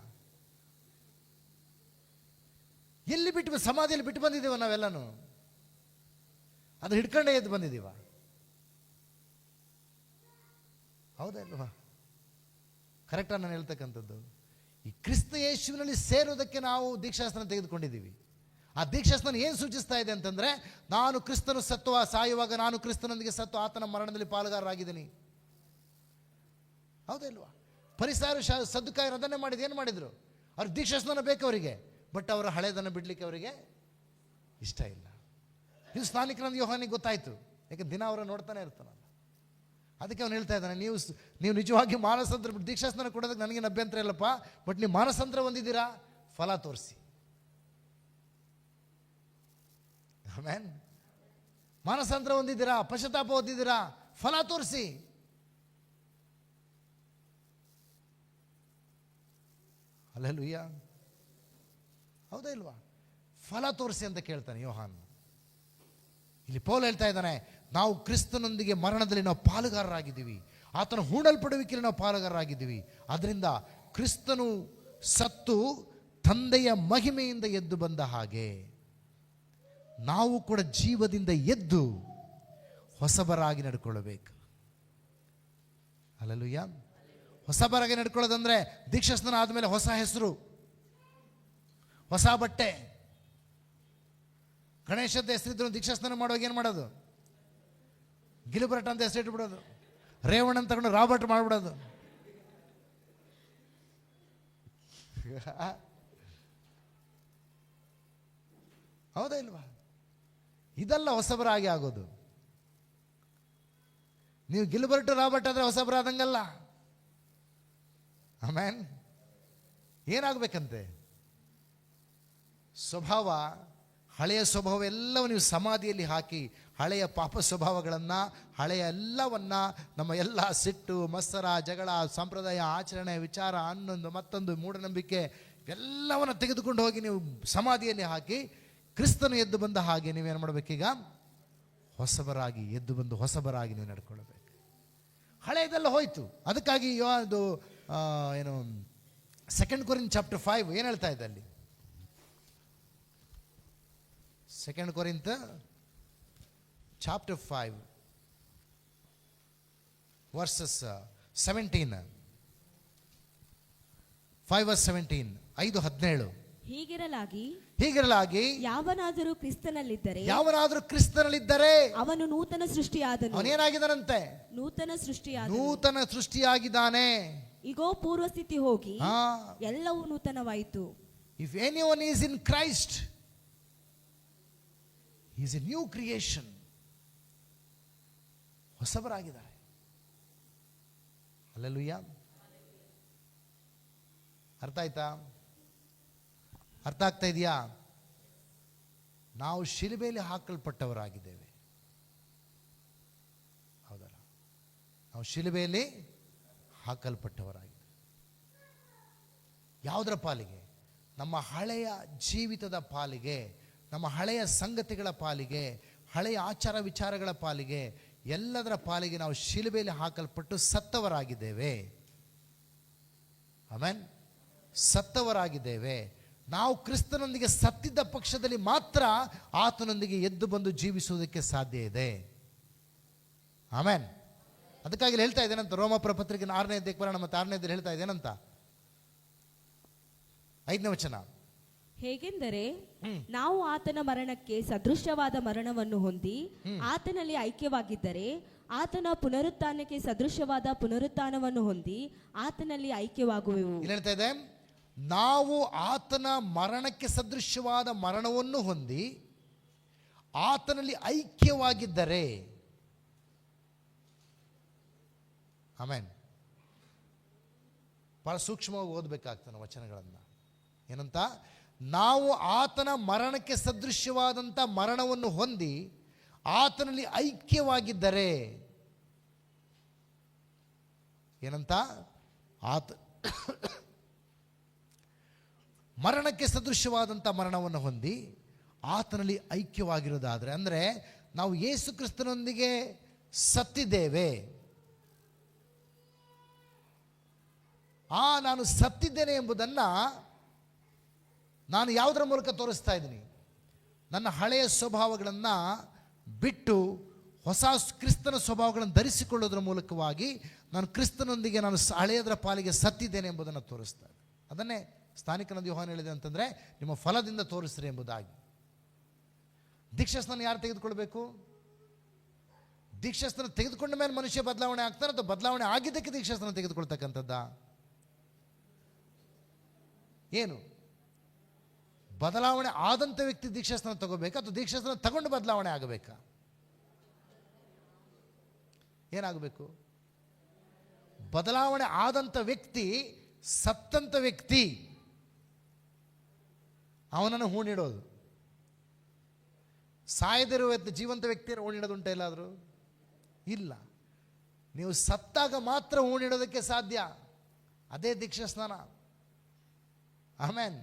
Speaker 1: ಎಲ್ಲಿ ಬಿಟ್ಟು ಸಮಾಧಿಯಲ್ಲಿ ಬಿಟ್ಟು ಬಂದಿದ್ದೀವ ನಾವೆಲ್ಲನೂ? ಅದು ಹಿಡ್ಕೊಂಡೇ ಎದ್ದು ಬಂದಿದ್ದೀವ. ಹೌದಾ ಇಲ್ವಾ? ಕರೆಕ್ಟಾಗಿ ನಾನು ಹೇಳ್ತಕ್ಕಂಥದ್ದು. ಈ ಕ್ರಿಸ್ತ ಯೇಸುವಿನಲ್ಲಿ ಸೇರೋದಕ್ಕೆ ನಾವು ದೀಕ್ಷಾಸ್ನಾನ ತೆಗೆದುಕೊಂಡಿದ್ದೀವಿ. ಆ ದೀಕ್ಷಾಸ್ನಾನ ಏನು ಸೂಚಿಸ್ತಾ ಇದೆ ಅಂತಂದರೆ, ನಾನು ಕ್ರಿಸ್ತನು ಸಾಯುವಾಗ ನಾನು ಕ್ರಿಸ್ತನೊಂದಿಗೆ ಸತ್ತು ಆತನ ಮರಣದಲ್ಲಿ ಪಾಲುಗಾರರಾಗಿದ್ದೀನಿ. ಹೌದಾ ಇಲ್ವಾ? ಫರಿಸಾಯರು ಸದ್ದುಕಾಯರು ಅದನ್ನೇ ಮಾಡಿದ್ರು. ಏನು ಮಾಡಿದ್ರು? ಅವ್ರು ದೀಕ್ಷಾಸ್ನಾನ ಬೇಕು ಅವರಿಗೆ, ಬಟ್ ಅವರ ಹಳೆದನ್ನು ಬಿಡಲಿಕ್ಕೆ ಅವರಿಗೆ ಇಷ್ಟ ಇಲ್ಲ. ಇದು ಸ್ನಾನಿಕನಾದ ಯೋಹಾನಿಗೆ ಗೊತ್ತಾಯಿತು. ಯಾಕೆ ದಿನ ಅವರ ನೋಡ್ತಾನೆ ಇರ್ತಾನಲ್ಲ. ಅದಕ್ಕೆ ಅವನು ಹೇಳ್ತಾ ಇದ್ದಾನೆ, ನೀವು ನಿಜವಾಗಿ ಮಾನಸಾಂತರ ಬಿಟ್ಟು ದೀಕ್ಷಾಸ್ನಾನ ಕೊಡೋದಕ್ಕೆ ನನಗೇನು ಅಭ್ಯಂತರ ಇಲ್ಲಪ್ಪ, ಬಟ್ ನೀವು ಮಾನಸಾಂತರ ಹೊಂದಿದ್ದೀರಾ, ಫಲ ತೋರಿಸಿ. ಆಮೇನ್. ಮಾನಸಾಂತರ ಹೊಂದಿದ್ದೀರಾ, ಪಶ್ಚಾತ್ತಾಪ ಹೊಂದಿದ್ದೀರಾ, ಫಲ ತೋರಿಸಿ. ಹಲ್ಲೆಲೂಯಾ. ಹೌದಾ ಇಲ್ವಾ? ಫಲ ತೋರಿಸಿ ಅಂತ ಕೇಳ್ತಾನೆ ಯೋಹಾನ್. ಇಲ್ಲಿ ಪೌಲ್ ಹೇಳ್ತಾ ಇದ್ದಾನೆ, ನಾವು ಕ್ರಿಸ್ತನೊಂದಿಗೆ ಮರಣದಲ್ಲಿ ನಾವು ಪಾಲುಗಾರರಾಗಿದ್ದೀವಿ, ಆತನ ಹೂಡಲ್ಪಡುವಿಕೆಯಲ್ಲಿ ನಾವು ಪಾಲುಗಾರರಾಗಿದ್ದೀವಿ. ಅದರಿಂದ ಕ್ರಿಸ್ತನು ಸತ್ತು ತಂದೆಯ ಮಹಿಮೆಯಿಂದ ಎದ್ದು ಬಂದ ಹಾಗೆ ನಾವು ಕೂಡ ಜೀವದಿಂದ ಎದ್ದು ಹೊಸಬರಾಗಿ ನಡ್ಕೊಳ್ಳಬೇಕು. ಹಲ್ಲೆಲೂಯಾ. ಹೊಸಬರಾಗಿ ನಡ್ಕೊಳ್ಳೋದಂದ್ರೆ ದೀಕ್ಷಾಸ್ನಾನ ಆದಮೇಲೆ ಹೊಸ ಹೆಸರು, ಹೊಸ ಬಟ್ಟೆ. ಗಣೇಶದ ಹೆಸರಿದ್ರು ದೀಕ್ಷಾಸ್ನಾನ ಮಾಡುವಾಗ ಏನು ಮಾಡೋದು? ಗಿಲಿಬರ್ಟ್ ಅಂತ ಹೆಸರಿಟ್ಬಿಡೋದು, ರೇವಣ್ಣ ಅಂತ ತಗೊಂಡು ರಾಬರ್ಟ್ ಮಾಡಿಬಿಡೋದು. ಹೌದಾ ಇಲ್ವಾ? ಇದೆಲ್ಲ ಹೊಸಬರಾಗಿ ಆಗೋದು. ನೀವು ಗಿಲ್ಬರ್ಟ್ ರಾಬರ್ಟ್ ಆದರೆ ಹೊಸಬರಾದಂಗಲ್ಲ. ಆಮೇನ್. ಏನಾಗಬೇಕಂತೆ? ಸ್ವಭಾವ, ಹಳೆಯ ಸ್ವಭಾವ ಎಲ್ಲವೂ ನೀವು ಸಮಾಧಿಯಲ್ಲಿ ಹಾಕಿ, ಹಳೆಯ ಪಾಪ ಸ್ವಭಾವಗಳನ್ನು, ಹಳೆಯ ಎಲ್ಲವನ್ನ, ನಮ್ಮ ಎಲ್ಲ ಸಿಟ್ಟು, ಮತ್ಸರ, ಜಗಳ, ಸಂಪ್ರದಾಯ, ಆಚರಣೆ, ವಿಚಾರ, ಅನ್ನೊಂದು ಮತ್ತೊಂದು ಮೂಢನಂಬಿಕೆ ಎಲ್ಲವನ್ನು ತೆಗೆದುಕೊಂಡು ಹೋಗಿ ನೀವು ಸಮಾಧಿಯಲ್ಲಿ ಹಾಕಿ, ಕ್ರಿಸ್ತನು ಎದ್ದು ಬಂದ ಹಾಗೆ ನೀವೇನು ಮಾಡಬೇಕೀಗ? ಹೊಸಬರಾಗಿ ಎದ್ದು ಬಂದು ಹೊಸಬರಾಗಿ ನೀವು ನಡ್ಕೊಳ್ಬೇಕು. ಹಳೆಯದೆಲ್ಲ ಹೋಯ್ತು. ಅದಕ್ಕಾಗಿ ಅದು ಏನು 2 ಕೊರಿಂಥ ಚಾಪ್ಟರ್ 5 ಏನು ಹೇಳ್ತಾ ಇದೆ ಅಲ್ಲಿ? 2 ಕೊರಿಂಥ ಚಾಪ್ಟರ್ 5 ವರ್ಸಸ್ 17, 5:17, 5:17. ಹೀಗಿರಲಾಗಿ
Speaker 2: ಯಾವನಾದರೂ ಕ್ರಿಸ್ತನಲ್ಲಿದ್ದರೆ
Speaker 1: ಅವನು
Speaker 2: ನೂತನ ಸೃಷ್ಟಿಯಾದನು.
Speaker 1: ಅವನೇನಾಗಿದ್ದಾನಂತೆ? ನೂತನ ಸೃಷ್ಟಿಯಾಗಿದ್ದಾನೆ.
Speaker 2: ಇಗೋ ಪೂರ್ವ ಸ್ಥಿತಿ ಹೋಗಿ ಎಲ್ಲವೂ ನೂತನವಾಯಿತು.
Speaker 1: If anyone is in Christ, he is a new creation. ಹೊಸಬರಾಗಿದ್ದಾರೆ. ಹಲ್ಲೆಲೂಯಾ. ಅರ್ಥ ಆಯ್ತಾ? ಅರ್ಥ ಆಗ್ತಾ ಇದೆಯಾ? ನಾವು ಶಿಲುಬೆಯಲ್ಲಿ ಹಾಕಲ್ಪಟ್ಟವರಾಗಿದ್ದೇವೆ. ಹೌದಲ್ಲ? ನಾವು ಶಿಲುಬೆಯಲ್ಲಿ ಹಾಕಲ್ಪಟ್ಟವರಾಗಿದ್ದೇವೆ. ಯಾವುದರ ಪಾಲಿಗೆ? ನಮ್ಮ ಹಳೆಯ ಜೀವಿತದ ಪಾಲಿಗೆ, ನಮ್ಮ ಹಳೆಯ ಸಂಗತಿಗಳ ಪಾಲಿಗೆ, ಹಳೆಯ ಆಚಾರ ವಿಚಾರಗಳ ಪಾಲಿಗೆ, ಎಲ್ಲದರ ಪಾಲಿಗೆ ನಾವು ಶಿಲುಬೆಯಲ್ಲಿ ಹಾಕಲ್ಪಟ್ಟು ಸತ್ತವರಾಗಿದ್ದೇವೆ. ಆಮೆನ್. ಸತ್ತವರಾಗಿದ್ದೇವೆ. ನಾವು ಕ್ರಿಸ್ತನೊಂದಿಗೆ ಸತ್ತಿದ್ದ ಪಕ್ಷದಲ್ಲಿ ಮಾತ್ರ ಆತನೊಂದಿಗೆ ಎದ್ದು ಬಂದು ಜೀವಿಸುವುದಕ್ಕೆ ಸಾಧ್ಯ ಇದೆ. ಆಮೆನ್. ಅದಕ್ಕಾಗಿ ಹೇಳ್ತಾ ಇದ್ದೇನಂತ, ರೋಮಪುರ ಪತ್ರಿಕೆ 6ನೇ ಅಧ್ಯಾಯಕ್ಕೆ ಬರೋಣ. ಮತ್ತೆ 6ನೇ ಅಧ್ಯಾಯ ಹೇಳ್ತಾ ಇದ್ದೇನಂತ, 5ನೇ ವಚನ.
Speaker 2: ಹೇಗೆಂದರೆ ನಾವು ಆತನ ಮರಣಕ್ಕೆ ಸದೃಶವಾದ ಮರಣವನ್ನು ಹೊಂದಿ ಆತನಲ್ಲಿ ಐಕ್ಯವಾಗಿದ್ದರೆ, ಆತನ ಪುನರುತ್ಥಾನಕ್ಕೆ ಸದೃಶವಾದ ಪುನರುತ್ಥಾನವನ್ನು ಹೊಂದಿ ಆತನಲ್ಲಿ ಐಕ್ಯವಾಗುವೆವು.
Speaker 1: ಹೇಳ್ತಾ ಇದೆ, ನಾವು ಆತನ ಮರಣಕ್ಕೆ ಸದೃಶವಾದ ಮರಣವನ್ನು ಹೊಂದಿ ಆತನಲ್ಲಿ ಐಕ್ಯವಾಗಿದ್ದರೆ. ಆಮೆನ್. ಬಹಳ ಸೂಕ್ಷ್ಮವಾಗಿ ಓದಬೇಕಾಗ್ತಾನೆ ವಚನಗಳನ್ನು. ಏನಂತ? ನಾವು ಆತನ ಮರಣಕ್ಕೆ ಸದೃಶ್ಯವಾದಂಥ ಮರಣವನ್ನು ಹೊಂದಿ ಆತನಲ್ಲಿ ಐಕ್ಯವಾಗಿದ್ದರೆ. ಏನಂತ? ಮರಣಕ್ಕೆ ಸದೃಶ್ಯವಾದಂಥ ಮರಣವನ್ನು ಹೊಂದಿ ಆತನಲ್ಲಿ ಐಕ್ಯವಾಗಿರೋದಾದರೆ, ಅಂದರೆ ನಾವು ಯೇಸು ಕ್ರಿಸ್ತನೊಂದಿಗೆ ಸತ್ತಿದ್ದೇವೆ. ನಾನು ಸತ್ತಿದ್ದೇನೆ ಎಂಬುದನ್ನು ನಾನು ಯಾವುದರ ಮೂಲಕ ತೋರಿಸ್ತಾ ಇದ್ದೀನಿ? ನನ್ನ ಹಳೆಯ ಸ್ವಭಾವಗಳನ್ನು ಬಿಟ್ಟು ಹೊಸ ಕ್ರಿಸ್ತನ ಸ್ವಭಾವಗಳನ್ನು ಧರಿಸಿಕೊಳ್ಳೋದ್ರ ಮೂಲಕವಾಗಿ ನಾನು ಕ್ರಿಸ್ತನೊಂದಿಗೆ ನಾನು ಹಳೆಯದರ ಪಾಲಿಗೆ ಸತ್ತಿದ್ದೇನೆ ಎಂಬುದನ್ನು ತೋರಿಸ್ತಾ ಇದ್ದೆ. ಅದನ್ನೇ ಸ್ಥಾನಿಕನಾದ ಯೋಹಾನ ಹೇಳಿದೆ ಅಂತಂದರೆ, ನಿಮ್ಮ ಫಲದಿಂದ ತೋರಿಸ್ರಿ ಎಂಬುದಾಗಿ. ದೀಕ್ಷಾಸ್ನಾನ ಯಾರು ತೆಗೆದುಕೊಳ್ಬೇಕು? ದೀಕ್ಷಾಸ್ನಾನ ತೆಗೆದುಕೊಂಡ ಮೇಲೆ ಮನುಷ್ಯ ಬದಲಾವಣೆ ಆಗ್ತಾನೆ, ಅಥವಾ ಬದಲಾವಣೆ ಆಗಿದ್ದಕ್ಕೆ ದೀಕ್ಷಾಸ್ನಾನ ತೆಗೆದುಕೊಳ್ತಕ್ಕಂಥದ್ದ? ಏನು? ಬದಲಾವಣೆ ಆದಂಥ ವ್ಯಕ್ತಿ ದೀಕ್ಷಾಸ್ನಾನ ತಗೋಬೇಕಾ, ಅಥವಾ ದೀಕ್ಷಾಸ್ನಾನ ತಗೊಂಡು ಬದಲಾವಣೆ ಆಗಬೇಕಾ? ಏನಾಗಬೇಕು? ಬದಲಾವಣೆ ಆದಂಥ ವ್ಯಕ್ತಿ ಸತ್ತಂಥ ವ್ಯಕ್ತಿ, ಅವನನ್ನು ಹೂಣಿಡೋದು. ಸಾಯದಿರುವ ಜೀವಂತ ವ್ಯಕ್ತಿಯನ್ನು ಹೂಣಿಡೋದುಂಟ ಎಲ್ಲಾದರೂ? ಇಲ್ಲ. ನೀವು ಸತ್ತಾಗ ಮಾತ್ರ ಹೂಣಿಡೋದಕ್ಕೆ ಸಾಧ್ಯ. ಅದೇ ದೀಕ್ಷಾ ಸ್ನಾನ. ಆಮೇನ್.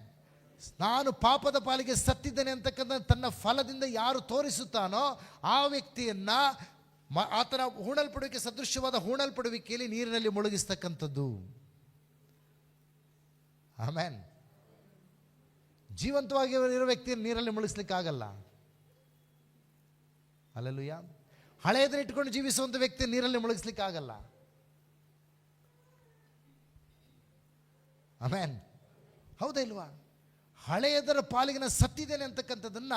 Speaker 1: ನಾನು ಪಾಪದ ಪಾಲಿಗೆ ಸತ್ತಿದ್ದೇನೆ ಅಂತಕ್ಕಂಥ ತನ್ನ ಫಲದಿಂದ ಯಾರು ತೋರಿಸುತ್ತಾನೋ ಆ ವ್ಯಕ್ತಿಯನ್ನ ಆತನ ಹೂಣಲ್ಪಡುವಿಕೆ ಸದೃಶ್ಯವಾದ ಹೂಣಲ್ಪಡುವಿಕೆಯಲ್ಲಿ ನೀರಿನಲ್ಲಿ ಮುಳುಗಿಸ್ತಕ್ಕಂಥದ್ದು. ಆಮೇನ್. ಜೀವಂತವಾಗಿ ಇರೋ ವ್ಯಕ್ತಿಯನ್ನು ನೀರಲ್ಲಿ ಮುಳುಗಿಸ್ಲಿಕ್ಕಾಗಲ್ಲ. ಹಲ್ಲೆಲೂಯಾ. ಹಳೆಯದನ್ನ ಇಟ್ಕೊಂಡು ಜೀವಿಸುವಂಥ ವ್ಯಕ್ತಿ ನೀರಲ್ಲಿ ಮುಳುಗಿಸ್ಲಿಕ್ಕಾಗಲ್ಲ. ಆಮೇನ್. ಹೌದಾ ಇಲ್ವಾ? ಹಳೆಯದರ ಪಾಲಿಗೆ ಸತ್ತಿದ್ದೇನೆ ಅಂತಕ್ಕಂಥದ್ದನ್ನ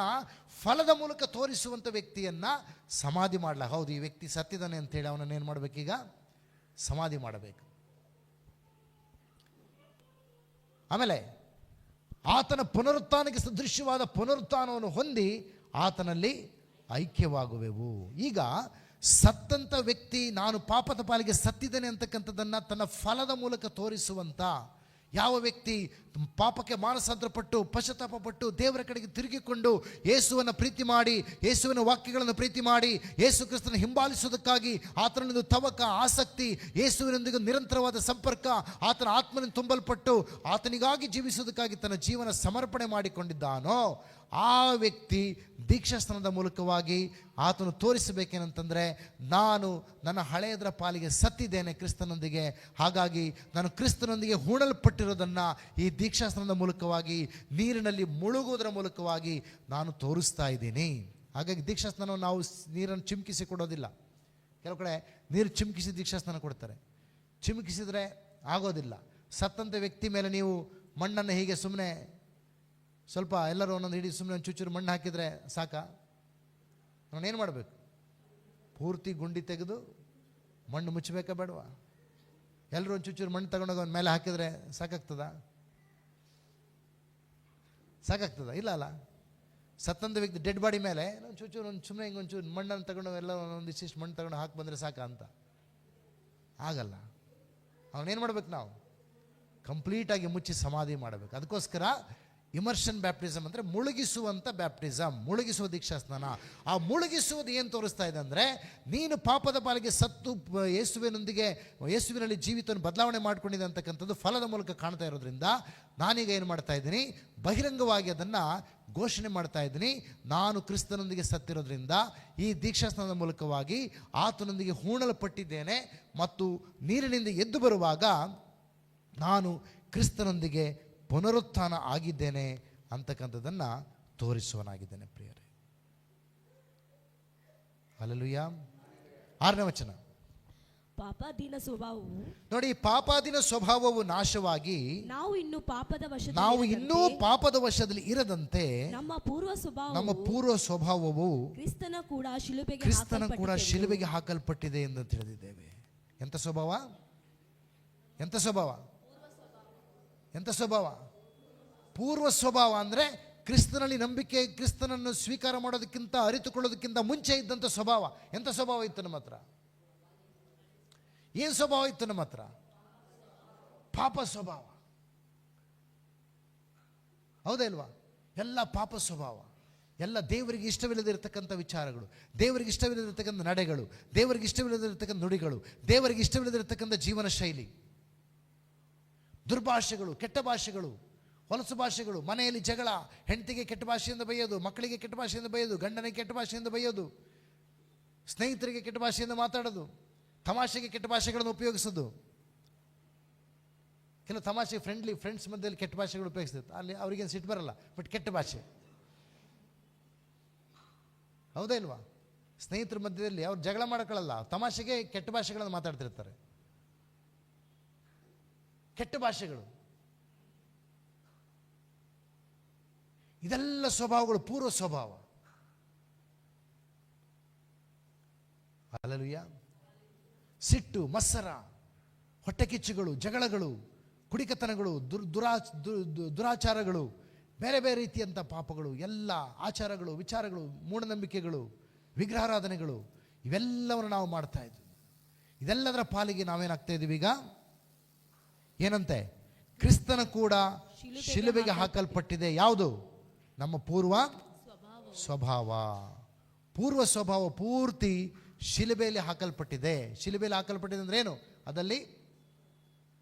Speaker 1: ಫಲದ ಮೂಲಕ ತೋರಿಸುವಂಥ ವ್ಯಕ್ತಿಯನ್ನ ಸಮಾಧಿ ಮಾಡಲ. ಹೌದು, ಈ ವ್ಯಕ್ತಿ ಸತ್ತಿದ್ದಾನೆ ಅಂತೇಳಿ ಅವನನ್ನು ಏನು ಮಾಡಬೇಕೀಗ? ಸಮಾಧಿ ಮಾಡಬೇಕು. ಆಮೇಲೆ ಆತನ ಪುನರುತ್ಥಾನಕ್ಕೆ ಸದೃಶ್ಯವಾದ ಪುನರುತ್ಥಾನವನ್ನು ಹೊಂದಿ ಆತನಲ್ಲಿ ಐಕ್ಯವಾಗುವೆವು. ಈಗ ಸತ್ತಂಥ ವ್ಯಕ್ತಿ ನಾನು ಪಾಪದ ಪಾಲಿಗೆ ಸತ್ತಿದ್ದೇನೆ ಅಂತಕ್ಕಂಥದ್ದನ್ನು ತನ್ನ ಫಲದ ಮೂಲಕ ತೋರಿಸುವಂಥ ಯಾವ ವ್ಯಕ್ತಿ ಪಾಪಕ್ಕೆ ಮಾನಸಾಂತರಪಟ್ಟು ಪಶ್ಚಾತ್ತಾಪಪಟ್ಟು ದೇವರ ಕಡೆಗೆ ತಿರುಗಿಕೊಂಡು ಯೇಸುವನ್ನು ಪ್ರೀತಿ ಮಾಡಿ, ಯೇಸುವಿನ ವಾಕ್ಯಗಳನ್ನು ಪ್ರೀತಿ ಮಾಡಿ, ಯೇಸು ಕ್ರಿಸ್ತನ ಹಿಂಬಾಲಿಸುವುದಕ್ಕಾಗಿ ಆತನೊಂದು ತವಕ, ಆಸಕ್ತಿ, ಯೇಸುವಿನೊಂದಿಗೆ ನಿರಂತರವಾದ ಸಂಪರ್ಕ, ಆತನ ಆತ್ಮನಿಂದ ತುಂಬಲ್ಪಟ್ಟು ಆತನಿಗಾಗಿ ಜೀವಿಸುವುದಕ್ಕಾಗಿ ತನ್ನ ಜೀವನ ಸಮರ್ಪಣೆ ಮಾಡಿಕೊಂಡಿದ್ದಾನೋ ಆ ವ್ಯಕ್ತಿ ದೀಕ್ಷಾಸ್ನಾನದ ಮೂಲಕವಾಗಿ ಆತನು ತೋರಿಸಬೇಕೇನಂತಂದರೆ, ನಾನು ನನ್ನ ಹಳೆಯದರ ಪಾಲಿಗೆ ಸತ್ತಿದ್ದೇನೆ ಕ್ರಿಸ್ತನೊಂದಿಗೆ, ಹಾಗಾಗಿ ನಾನು ಕ್ರಿಸ್ತನೊಂದಿಗೆ ಹೂಣಲ್ಪಟ್ಟಿರೋದನ್ನು ಈ ದೀಕ್ಷಾಸ್ನಾನದ ಮೂಲಕವಾಗಿ ನೀರಿನಲ್ಲಿ ಮುಳುಗುವುದರ ಮೂಲಕವಾಗಿ ನಾನು ತೋರಿಸ್ತಾ ಇದ್ದೀನಿ. ಹಾಗಾಗಿ ದೀಕ್ಷಾಸ್ನಾನವನ್ನು ನಾವು ನೀರನ್ನು ಚಿಮುಕಿಸಿ ಕೊಡೋದಿಲ್ಲ. ಕೆಲವು ಕಡೆ ನೀರು ಚಿಮುಕಿಸಿ ದೀಕ್ಷಾಸ್ನಾನ ಕೊಡ್ತಾರೆ. ಚಿಮುಕಿಸಿದರೆ ಆಗೋದಿಲ್ಲ. ಸತ್ತಂಥ ವ್ಯಕ್ತಿ ಮೇಲೆ ನೀವು ಮಣ್ಣನ್ನು ಹೀಗೆ ಸುಮ್ಮನೆ ಸ್ವಲ್ಪ ಎಲ್ಲರೂ ಒಂದೊಂದು ಹಿಡಿ ಸುಮ್ಮನೆ ಒಂದು ಚೂಚೂರು ಮಣ್ಣು ಹಾಕಿದರೆ ಸಾಕಾ? ನಾನೇನು ಮಾಡಬೇಕು? ಪೂರ್ತಿ ಗುಂಡಿ ತೆಗೆದು ಮಣ್ಣು ಮುಚ್ಚಬೇಕಾ ಬೇಡವಾ? ಎಲ್ಲರೂ ಒಂದು ಚೂಚೂರು ಮಣ್ಣು ತಗೊಂಡೋಗಿ ಅವನ ಮೇಲೆ ಹಾಕಿದರೆ ಸಾಕಾಗ್ತದ? ಇಲ್ಲ ಅಲ್ಲ. ಸತ್ತಂಥ ವ್ಯಕ್ತಿ ಡೆಡ್ ಬಾಡಿ ಮೇಲೆ ಒಂದು ಚೂಚೂರು ಒಂದು ಸುಮ್ಮನೆ ಹಿಂಗೆ ಒಂಚೂರು ಮಣ್ಣನ್ನು ತಗೊಂಡು ಎಲ್ಲ ಒಂದು ಇಷ್ಟಿಷ್ಟು ಮಣ್ಣು ತಗೊಂಡು ಹಾಕಿ ಬಂದರೆ ಸಾಕ ಅಂತ ಆಗಲ್ಲ. ಅವನೇನು ಮಾಡ್ಬೇಕು? ನಾವು ಕಂಪ್ಲೀಟಾಗಿ ಮುಚ್ಚಿ ಸಮಾಧಿ ಮಾಡಬೇಕು. ಅದಕ್ಕೋಸ್ಕರ ಇಮರ್ಷನ್ ಬ್ಯಾಪ್ಟಿಸಮ್ ಅಂದರೆ ಮುಳುಗಿಸುವಂಥ ಬ್ಯಾಪ್ಟಿಸಮ್, ಮುಳುಗಿಸುವ ದೀಕ್ಷಾಸ್ನಾನ. ಆ ಮುಳುಗಿಸುವುದು ಏನು ತೋರಿಸ್ತಾ ಇದೆ ಅಂದರೆ, ನೀನು ಪಾಪದ ಪಾಲಿಗೆ ಸತ್ತು ಯೇಸುವಿನಲ್ಲಿ ಜೀವಿತವನ್ನು ಬದಲಾವಣೆ ಮಾಡಿಕೊಂಡಿದೆ ಅಂತಕ್ಕಂಥದ್ದು ಫಲದ ಮೂಲಕ ಕಾಣ್ತಾ ಇರೋದ್ರಿಂದ ನಾನೀಗ ಏನು ಮಾಡ್ತಾ ಇದ್ದೀನಿ? ಬಹಿರಂಗವಾಗಿ ಅದನ್ನು ಘೋಷಣೆ ಮಾಡ್ತಾ ಇದ್ದೀನಿ. ನಾನು ಕ್ರಿಸ್ತನೊಂದಿಗೆ ಸತ್ತಿರೋದ್ರಿಂದ ಈ ದೀಕ್ಷಾಸ್ನಾನದ ಮೂಲಕವಾಗಿ ಆತನೊಂದಿಗೆ ಹೂಣಲ್ಪಟ್ಟಿದ್ದೇನೆ ಮತ್ತು ನೀರಿನಿಂದ ಎದ್ದು ಬರುವಾಗ ನಾನು ಕ್ರಿಸ್ತನೊಂದಿಗೆ ಪುನರುತ್ಥಾನ ಆಗಿದ್ದೇನೆ ಅಂತಕ್ಕಂಥದ್ದನ್ನು ತೋರಿಸುವನಾಗಿದ್ದೇನೆ ಪ್ರಿಯರೇ. ಹಲ್ಲೆಲೂಯಾ. 6ನೇ ವಚನ
Speaker 2: ಪಾಪಾಧೀನ ಸ್ವಭಾವವು,
Speaker 1: ನೋಡಿ, ಪಾಪಾಧೀನ ಸ್ವಭಾವವು ನಾಶವಾಗಿ ನಾವು ಇನ್ನೂ ಪಾಪದ ವಶದಲ್ಲಿ ಇರದಂತೆ ನಮ್ಮ ಪೂರ್ವ ಸ್ವಭಾವವು ಕ್ರಿಸ್ತನ ಕೂಡ ಶಿಲುಬೆಗೆ ಹಾಕಲ್ಪಟ್ಟಿದೆ ಎಂದು ತಿಳಿದಿದ್ದೇವೆ. ಎಂಥ ಸ್ವಭಾವ? ಪೂರ್ವ ಸ್ವಭಾವ ಅಂದರೆ ಕ್ರಿಸ್ತನಲ್ಲಿ ನಂಬಿಕೆ, ಕ್ರಿಸ್ತನನ್ನು ಸ್ವೀಕಾರ ಮಾಡೋದಕ್ಕಿಂತ ಅರಿತುಕೊಳ್ಳೋದಕ್ಕಿಂತ ಮುಂಚೆ ಇದ್ದಂಥ ಸ್ವಭಾವ. ಎಂಥ ಸ್ವಭಾವ ಇತ್ತು ನಮ್ಮ ಹತ್ರ? ಏನು ಸ್ವಭಾವ ಇತ್ತು ನಮ್ಮ ಹತ್ರ? ಪಾಪ ಸ್ವಭಾವ. ಹೌದಾ ಇಲ್ವಾ? ಎಲ್ಲ ಪಾಪ ಸ್ವಭಾವ, ಎಲ್ಲ ದೇವರಿಗೆ ಇಷ್ಟವಿಲ್ಲದಿರತಕ್ಕಂಥ ವಿಚಾರಗಳು, ದೇವರಿಗೆ ಇಷ್ಟವಿಲ್ಲದಿರತಕ್ಕಂಥ ನಡೆಗಳು, ದೇವರಿಗೆ ಇಷ್ಟವಿಲ್ಲದಿರತಕ್ಕಂಥ ನುಡಿಗಳು, ದೇವರಿಗೆ ಇಷ್ಟವಿಲ್ಲದಿರತಕ್ಕಂಥ ಜೀವನ ಶೈಲಿ, ದುರ್ಭಾಷೆಗಳು, ಕೆಟ್ಟ ಭಾಷೆಗಳು, ಹೊಲಸು ಭಾಷೆಗಳು, ಮನೆಯಲ್ಲಿ ಜಗಳ, ಹೆಂಡತಿಗೆ ಕೆಟ್ಟ ಭಾಷೆಯಿಂದ ಬೈಯೋದು, ಮಕ್ಕಳಿಗೆ ಕೆಟ್ಟ ಭಾಷೆಯಿಂದ ಬೈಯೋದು, ಗಂಡನಿಗೆ ಕೆಟ್ಟ ಭಾಷೆಯಿಂದ ಬೈಯೋದು, ಸ್ನೇಹಿತರಿಗೆ ಕೆಟ್ಟ ಭಾಷೆಯಿಂದ ಮಾತಾಡೋದು, ತಮಾಷೆಗೆ ಕೆಟ್ಟ ಭಾಷೆಗಳನ್ನು ಉಪಯೋಗಿಸೋದು. ಕೆಲವು ತಮಾಷೆ ಫ್ರೆಂಡ್ಸ್ ಮಧ್ಯದಲ್ಲಿ ಕೆಟ್ಟ ಭಾಷೆಗಳು ಉಪಯೋಗಿಸ್ತದೆ. ಅಲ್ಲಿ ಅವ್ರಿಗೇನು ಸಿಟ್ಟು ಬರಲ್ಲ, ಬಟ್ ಕೆಟ್ಟ ಭಾಷೆ. ಹೌದಾ ಇಲ್ವಾ? ಸ್ನೇಹಿತರ ಮಧ್ಯದಲ್ಲಿ ಅವ್ರು ಜಗಳ ಮಾಡ್ಕೊಳ್ಳಲ್ಲ, ತಮಾಷೆಗೆ ಕೆಟ್ಟ ಭಾಷೆಗಳನ್ನು ಮಾತಾಡ್ತಿರ್ತಾರೆ. ಕೆಟ್ಟ ಭಾಷೆಗಳು, ಇದೆಲ್ಲ ಸ್ವಭಾವಗಳು ಪೂರ್ವ ಸ್ವಭಾವ. ಹಲ್ಲೆಲೂಯಾ. ಸಿಟ್ಟು, ಮತ್ಸರ, ಹೊಟ್ಟೆ ಕಿಚ್ಚುಗಳು, ಜಗಳಗಳು, ಕುಡಿಕತನಗಳು, ದುರಾಚಾರಗಳು, ಬೇರೆ ಬೇರೆ ರೀತಿಯಂಥ ಪಾಪಗಳು, ಎಲ್ಲ ಆಚಾರಗಳು, ವಿಚಾರಗಳು, ಮೂಢನಂಬಿಕೆಗಳು, ವಿಗ್ರಹಾರಾಧನೆಗಳು, ಇವೆಲ್ಲವನ್ನು ನಾವು ಮಾಡ್ತಾ ಇದ್ವಿ. ಇದೆಲ್ಲದರ ಪಾಲಿಗೆ ನಾವೇನಾಗ್ತಾ ಇದೀವಿ ಈಗ? ಏನಂತೆ? ಕ್ರಿಸ್ತನ ಕೂಡ ಶಿಲುಬೆಗೆ ಹಾಕಲ್ಪಟ್ಟಿದೆ. ಯಾವುದು? ನಮ್ಮ ಪೂರ್ವ ಸ್ವಭಾವ. ಪೂರ್ವ ಸ್ವಭಾವ ಪೂರ್ತಿ ಶಿಲುಬೆಯಲ್ಲಿ ಹಾಕಲ್ಪಟ್ಟಿದೆ. ಶಿಲುಬೆಯಲ್ಲಿ ಹಾಕಲ್ಪಟ್ಟಿದೆ ಅಂದ್ರೆ ಏನು? ಅದಲ್ಲಿ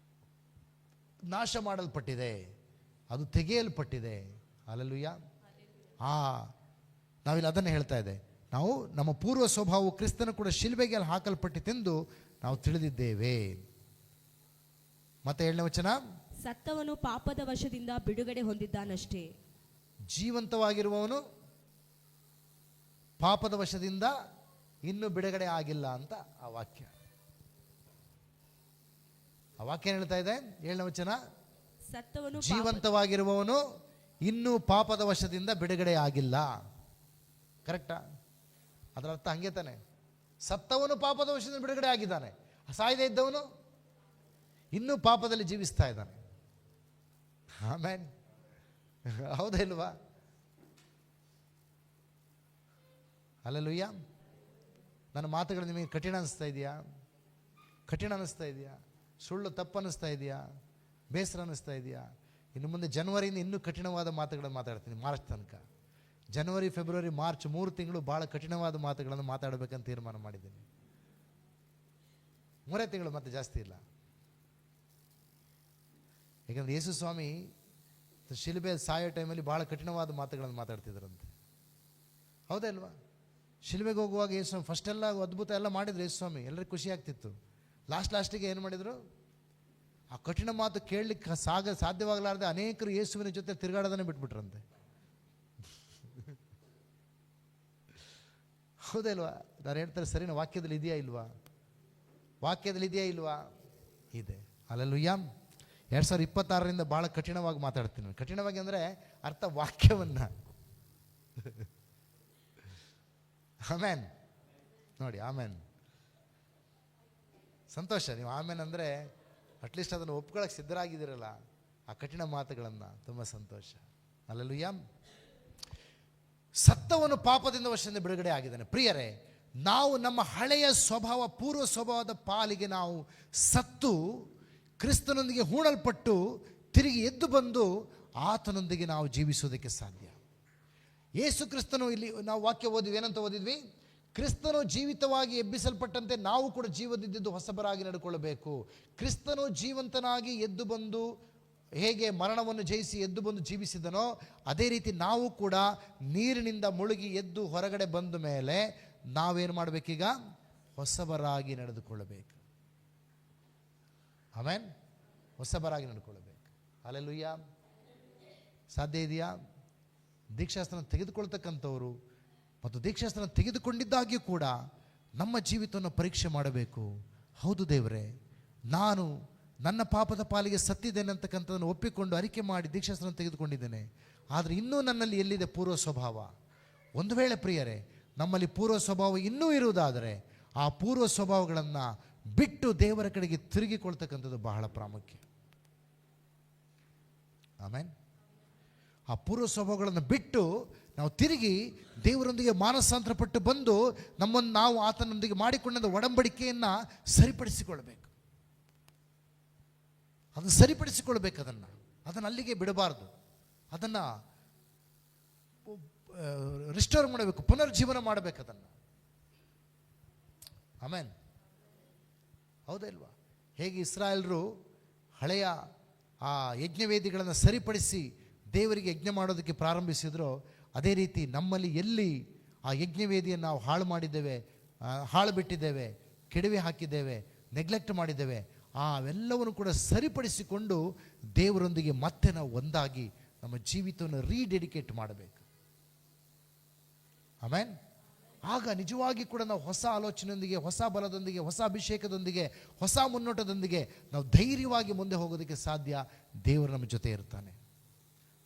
Speaker 1: ನಾಶ ಮಾಡಲ್ಪಟ್ಟಿದೆ, ಅದು ತೆಗೆಯಲ್ಪಟ್ಟಿದೆ. ಹಲ್ಲೆಲೂಯಾ. ನಾವಿಲ್ಲಿ ಅದನ್ನು ಹೇಳ್ತಾ ಇದೆ. ನಾವು ನಮ್ಮ ಪೂರ್ವ ಸ್ವಭಾವವು ಕ್ರಿಸ್ತನ ಕೂಡ ಶಿಲುಬೆಗೆ ಹಾಕಲ್ಪಟ್ಟಿತೆಂದು ನಾವು ತಿಳಿದಿದ್ದೇವೆ. ಮತ್ತೆ 7ನೇ ವಚನ,
Speaker 2: ಸತ್ತವನು ಪಾಪದ ವಶದಿಂದ ಬಿಡುಗಡೆ ಹೊಂದಿದ್ದಾನಷ್ಟೇ.
Speaker 1: ಜೀವಂತವಾಗಿರುವವನು ಪಾಪದ ವಶದಿಂದ ಇನ್ನೂ ಬಿಡುಗಡೆ ಆಗಿಲ್ಲ ಅಂತ ಆ ವಾಕ್ಯ ಏನ್ ಹೇಳ್ತಾ ಇದೆ? 7ನೇ ವಚನ,
Speaker 2: ಸತ್ತವನು
Speaker 1: ಜೀವಂತವಾಗಿರುವವನು ಇನ್ನೂ ಪಾಪದ ವಶದಿಂದ ಬಿಡುಗಡೆ ಆಗಿಲ್ಲ. ಕರೆಕ್ಟಾ? ಅದರ ಅರ್ಥ ಹಂಗೆ ತಾನೆ. ಸತ್ತವನು ಪಾಪದ ವಶದಿಂದ ಬಿಡುಗಡೆ ಆಗಿದ್ದಾನೆ, ಸಾಯದೇ ಇದ್ದವನು ಇನ್ನೂ ಪಾಪದಲ್ಲಿ ಜೀವಿಸ್ತಾ ಇದ್ದಾನೆ. ಆಮೇನ್. ಹೌದಾ ಇಲ್ವಾ? ಹಲ್ಲೆಲೂಯಾ. ನನ್ನ ಮಾತುಗಳು ನಿಮಗೆ ಕಠಿಣ ಅನಿಸ್ತಾ ಇದೆಯಾ? ಕಠಿಣ ಅನಿಸ್ತಾ ಇದೆಯಾ? ಸುಳ್ಳು ತಪ್ಪು ಅನ್ನಿಸ್ತಾ ಇದೆಯಾ? ಬೇಸರ ಅನ್ನಿಸ್ತಾ ಇದೆಯಾ? ಇನ್ನು ಮುಂದೆ ಜನವರಿಯಿಂದ ಇನ್ನೂ ಕಠಿಣವಾದ ಮಾತುಗಳನ್ನು ಮಾತಾಡ್ತೀನಿ. ಮಾರ್ಚ್ ತನಕ, ಜನವರಿ, ಫೆಬ್ರವರಿ, ಮಾರ್ಚ್ 3 ತಿಂಗಳು ಭಾಳ ಕಠಿಣವಾದ ಮಾತುಗಳನ್ನು ಮಾತಾಡಬೇಕಂತ ತೀರ್ಮಾನ ಮಾಡಿದ್ದೀನಿ. 3 ತಿಂಗಳು, ಮತ್ತೆ ಜಾಸ್ತಿ ಇಲ್ಲ. ಯಾಕಂದ್ರೆ ಯೇಸು ಸ್ವಾಮಿ ಶಿಲುಬೆ ಸಾಯೋ ಟೈಮಲ್ಲಿ ಭಾಳ ಕಠಿಣವಾದ ಮಾತುಗಳನ್ನು ಮಾತಾಡ್ತಿದ್ರಂತೆ. ಹೌದಾ ಇಲ್ವಾ? ಶಿಲುಬೆಗೆ ಹೋಗುವಾಗ ಯೇಸು ಸ್ವಾಮಿ ಫಸ್ಟ್ ಎಲ್ಲ ಅದ್ಭುತ ಎಲ್ಲ ಮಾಡಿದ್ರು. ಯೇಸು ಸ್ವಾಮಿ ಎಲ್ಲರಿಗೂ ಖುಷಿ ಆಗ್ತಿತ್ತು. ಲಾಸ್ಟಿಗೆ ಏನು ಮಾಡಿದರು? ಆ ಕಠಿಣ ಮಾತು ಕೇಳಲಿಕ್ಕೆ ಸಾಧ್ಯವಾಗಲಾರದೆ ಅನೇಕರು ಯೇಸುವಿನ ಜೊತೆ ತಿರುಗಾಡೋದನ್ನೇ ಬಿಟ್ಬಿಟ್ರಂತೆ. ಹೌದಾ ಇಲ್ವಾ? ನಾನು ಹೇಳ್ತಾರೆ ಸರಿನಾ? ವಾಕ್ಯದಲ್ಲಿ ಇದೆಯಾ ಇಲ್ವಾ? ವಾಕ್ಯದಲ್ಲಿ ಇದೆಯಾ ಇಲ್ವಾ? ಇದೆ. ಹಲ್ಲೆಲೂಯಾ. 2026ರಿಂದ ಭಾಳ ಕಠಿಣವಾಗಿ ಮಾತಾಡ್ತೀನಿ. ಕಠಿಣವಾಗಿ ಅಂದರೆ ಅರ್ಥ ವಾಕ್ಯವನ್ನು. ಆಮೇನ್ ನೋಡಿ. ಆಮೇನ್. ಸಂತೋಷ. ನೀವು ಆಮೇನ್ ಅಂದರೆ ಅಟ್ಲೀಸ್ಟ್ ಅದನ್ನು ಒಪ್ಕೊಳ್ಳೋಕೆ ಸಿದ್ಧರಾಗಿದ್ದೀರಲ್ಲ ಆ ಕಠಿಣ ಮಾತುಗಳನ್ನು. ತುಂಬ ಸಂತೋಷ. ಹಲ್ಲೆಲೂಯಾ. ಸತ್ತವನು ಪಾಪದಿಂದ ವಶದಿಂದ ಬಿಡುಗಡೆ ಆಗಿದ್ದಾನೆ. ಪ್ರಿಯರೇ, ನಾವು ನಮ್ಮ ಹಳೆಯ ಸ್ವಭಾವ, ಪೂರ್ವ ಸ್ವಭಾವದ ಪಾಲಿಗೆ ನಾವು ಸತ್ತು ಕ್ರಿಸ್ತನೊಂದಿಗೆ ಹೂಣಲ್ಪಟ್ಟು ತಿರುಗಿ ಎದ್ದು ಬಂದು ಆತನೊಂದಿಗೆ ನಾವು ಜೀವಿಸೋದಕ್ಕೆ ಸಾಧ್ಯ. ಯೇಸು ಕ್ರಿಸ್ತನು, ಇಲ್ಲಿ ನಾವು ವಾಕ್ಯ ಓದಿದ್ವಿ. ಏನಂತ ಓದಿದ್ವಿ? ಕ್ರಿಸ್ತನು ಜೀವಿತವಾಗಿ ಎಬ್ಬಿಸಲ್ಪಟ್ಟಂತೆ ನಾವು ಕೂಡ ಜೀವದಿದ್ದು ಹೊಸಬರಾಗಿ ನಡ್ಕೊಳ್ಳಬೇಕು. ಕ್ರಿಸ್ತನು ಜೀವಂತನಾಗಿ ಎದ್ದು ಬಂದು ಹೇಗೆ ಮರಣವನ್ನು ಜಯಿಸಿ ಎದ್ದು ಬಂದು ಜೀವಿಸಿದನೋ ಅದೇ ರೀತಿ ನಾವು ಕೂಡ ನೀರಿನಿಂದ ಮುಳುಗಿ ಎದ್ದು ಹೊರಗಡೆ ಬಂದ ಮೇಲೆ ನಾವೇನು ಮಾಡಬೇಕೀಗ? ಹೊಸಬರಾಗಿ ನಡೆದುಕೊಳ್ಳಬೇಕು. ಆಮೇನ್. ಹೊಸಬರಾಗಿ ನಡ್ಕೊಳ್ಬೇಕು. ಹಲ್ಲೆಲೂಯಾ. ಸಾಧ್ಯ ಇದೆಯಾ? ದೀಕ್ಷಾಸ್ತ್ರ ತೆಗೆದುಕೊಳ್ತಕ್ಕಂಥವ್ರು ಮತ್ತು ದೀಕ್ಷಾಸ್ತ್ರ ತೆಗೆದುಕೊಂಡಿದ್ದಾಗ್ಯೂ ಕೂಡ ನಮ್ಮ ಜೀವಿತವನ್ನು ಪರೀಕ್ಷೆ ಮಾಡಬೇಕು. ಹೌದು ದೇವರೇ, ನಾನು ನನ್ನ ಪಾಪದ ಪಾಲಿಗೆ ಸತ್ತಿದ್ದೇನೆ ಅಂತಕ್ಕಂಥದ್ದನ್ನು ಒಪ್ಪಿಕೊಂಡು ಅರಿಕೆ ಮಾಡಿ ದೀಕ್ಷಾಸ್ತ್ರ ತೆಗೆದುಕೊಂಡಿದ್ದೇನೆ. ಆದರೆ ಇನ್ನೂ ನನ್ನಲ್ಲಿ ಎಲ್ಲಿದೆ ಪೂರ್ವ ಸ್ವಭಾವ? ಒಂದು ವೇಳೆ ಪ್ರಿಯರೇ ನಮ್ಮಲ್ಲಿ ಪೂರ್ವ ಸ್ವಭಾವ ಇನ್ನೂ ಇರುವುದಾದರೆ ಆ ಪೂರ್ವ ಸ್ವಭಾವಗಳನ್ನು ಬಿಟ್ಟು ದೇವರ ಕಡೆಗೆ ತಿರುಗಿಕೊಳ್ತಕ್ಕಂಥದ್ದು ಬಹಳ ಪ್ರಾಮುಖ್ಯ. ಆಮೇನ್. ಆ ಪೂರ್ವ ಸ್ವಭಾವಗಳನ್ನು ಬಿಟ್ಟು ನಾವು ತಿರುಗಿ ದೇವರೊಂದಿಗೆ ಮಾನಸಾಂತರಪಟ್ಟು ಬಂದು ನಮ್ಮನ್ನು ನಾವು ಆತನೊಂದಿಗೆ ಮಾಡಿಕೊಂಡ ಒಡಂಬಡಿಕೆಯನ್ನು ಸರಿಪಡಿಸಿಕೊಳ್ಬೇಕು. ಅದನ್ನು ಸರಿಪಡಿಸಿಕೊಳ್ಬೇಕು. ಅದನ್ನು ಅಲ್ಲಿಗೆ ಬಿಡಬಾರ್ದು. ಅದನ್ನು ರಿಸ್ಟೋರ್ ಮಾಡಬೇಕು, ಪುನರ್ಜೀವನ ಮಾಡಬೇಕು ಅದನ್ನು. ಆಮೇನ್. ಹೌದಾ ಇಲ್ವಾ? ಹೇಗೆ ಇಸ್ರಾಯೇಲರು ಹಳೆಯ ಆ ಯಜ್ಞವೇದಿಗಳನ್ನು ಸರಿಪಡಿಸಿ ದೇವರಿಗೆ ಯಜ್ಞ ಮಾಡೋದಕ್ಕೆ ಪ್ರಾರಂಭಿಸಿದ್ರು, ಅದೇ ರೀತಿ ನಮ್ಮಲ್ಲಿ ಎಲ್ಲಿ ಆ ಯಜ್ಞವೇದಿಯನ್ನು ನಾವು ಹಾಳು ಮಾಡಿದ್ದೇವೆ, ಹಾಳು ಬಿಟ್ಟಿದ್ದೇವೆ, ಕೆಡವಿ ಹಾಕಿದ್ದೇವೆ, ನೆಗ್ಲೆಕ್ಟ್ ಮಾಡಿದ್ದೇವೆ, ಅವೆಲ್ಲವನ್ನು ಕೂಡ ಸರಿಪಡಿಸಿಕೊಂಡು ದೇವರೊಂದಿಗೆ ಮತ್ತೆ ನಾವು ಒಂದಾಗಿ ನಮ್ಮ ಜೀವಿತವನ್ನು ರೀಡೆಡಿಕೇಟ್ ಮಾಡಬೇಕು. ಆಮೇನ್. ಆಗ ನಿಜವಾಗಿ ಕೂಡ ನಾವು ಹೊಸ ಆಲೋಚನೆಯೊಂದಿಗೆ, ಹೊಸ ಬಲದೊಂದಿಗೆ, ಹೊಸ ಅಭಿಷೇಕದೊಂದಿಗೆ, ಹೊಸ ಮುನ್ನೋಟದೊಂದಿಗೆ ನಾವು ಧೈರ್ಯವಾಗಿ ಮುಂದೆ ಹೋಗೋದಕ್ಕೆ ಸಾಧ್ಯ. ದೇವರು ನಮ್ಮ ಜೊತೆ ಇರ್ತಾನೆ.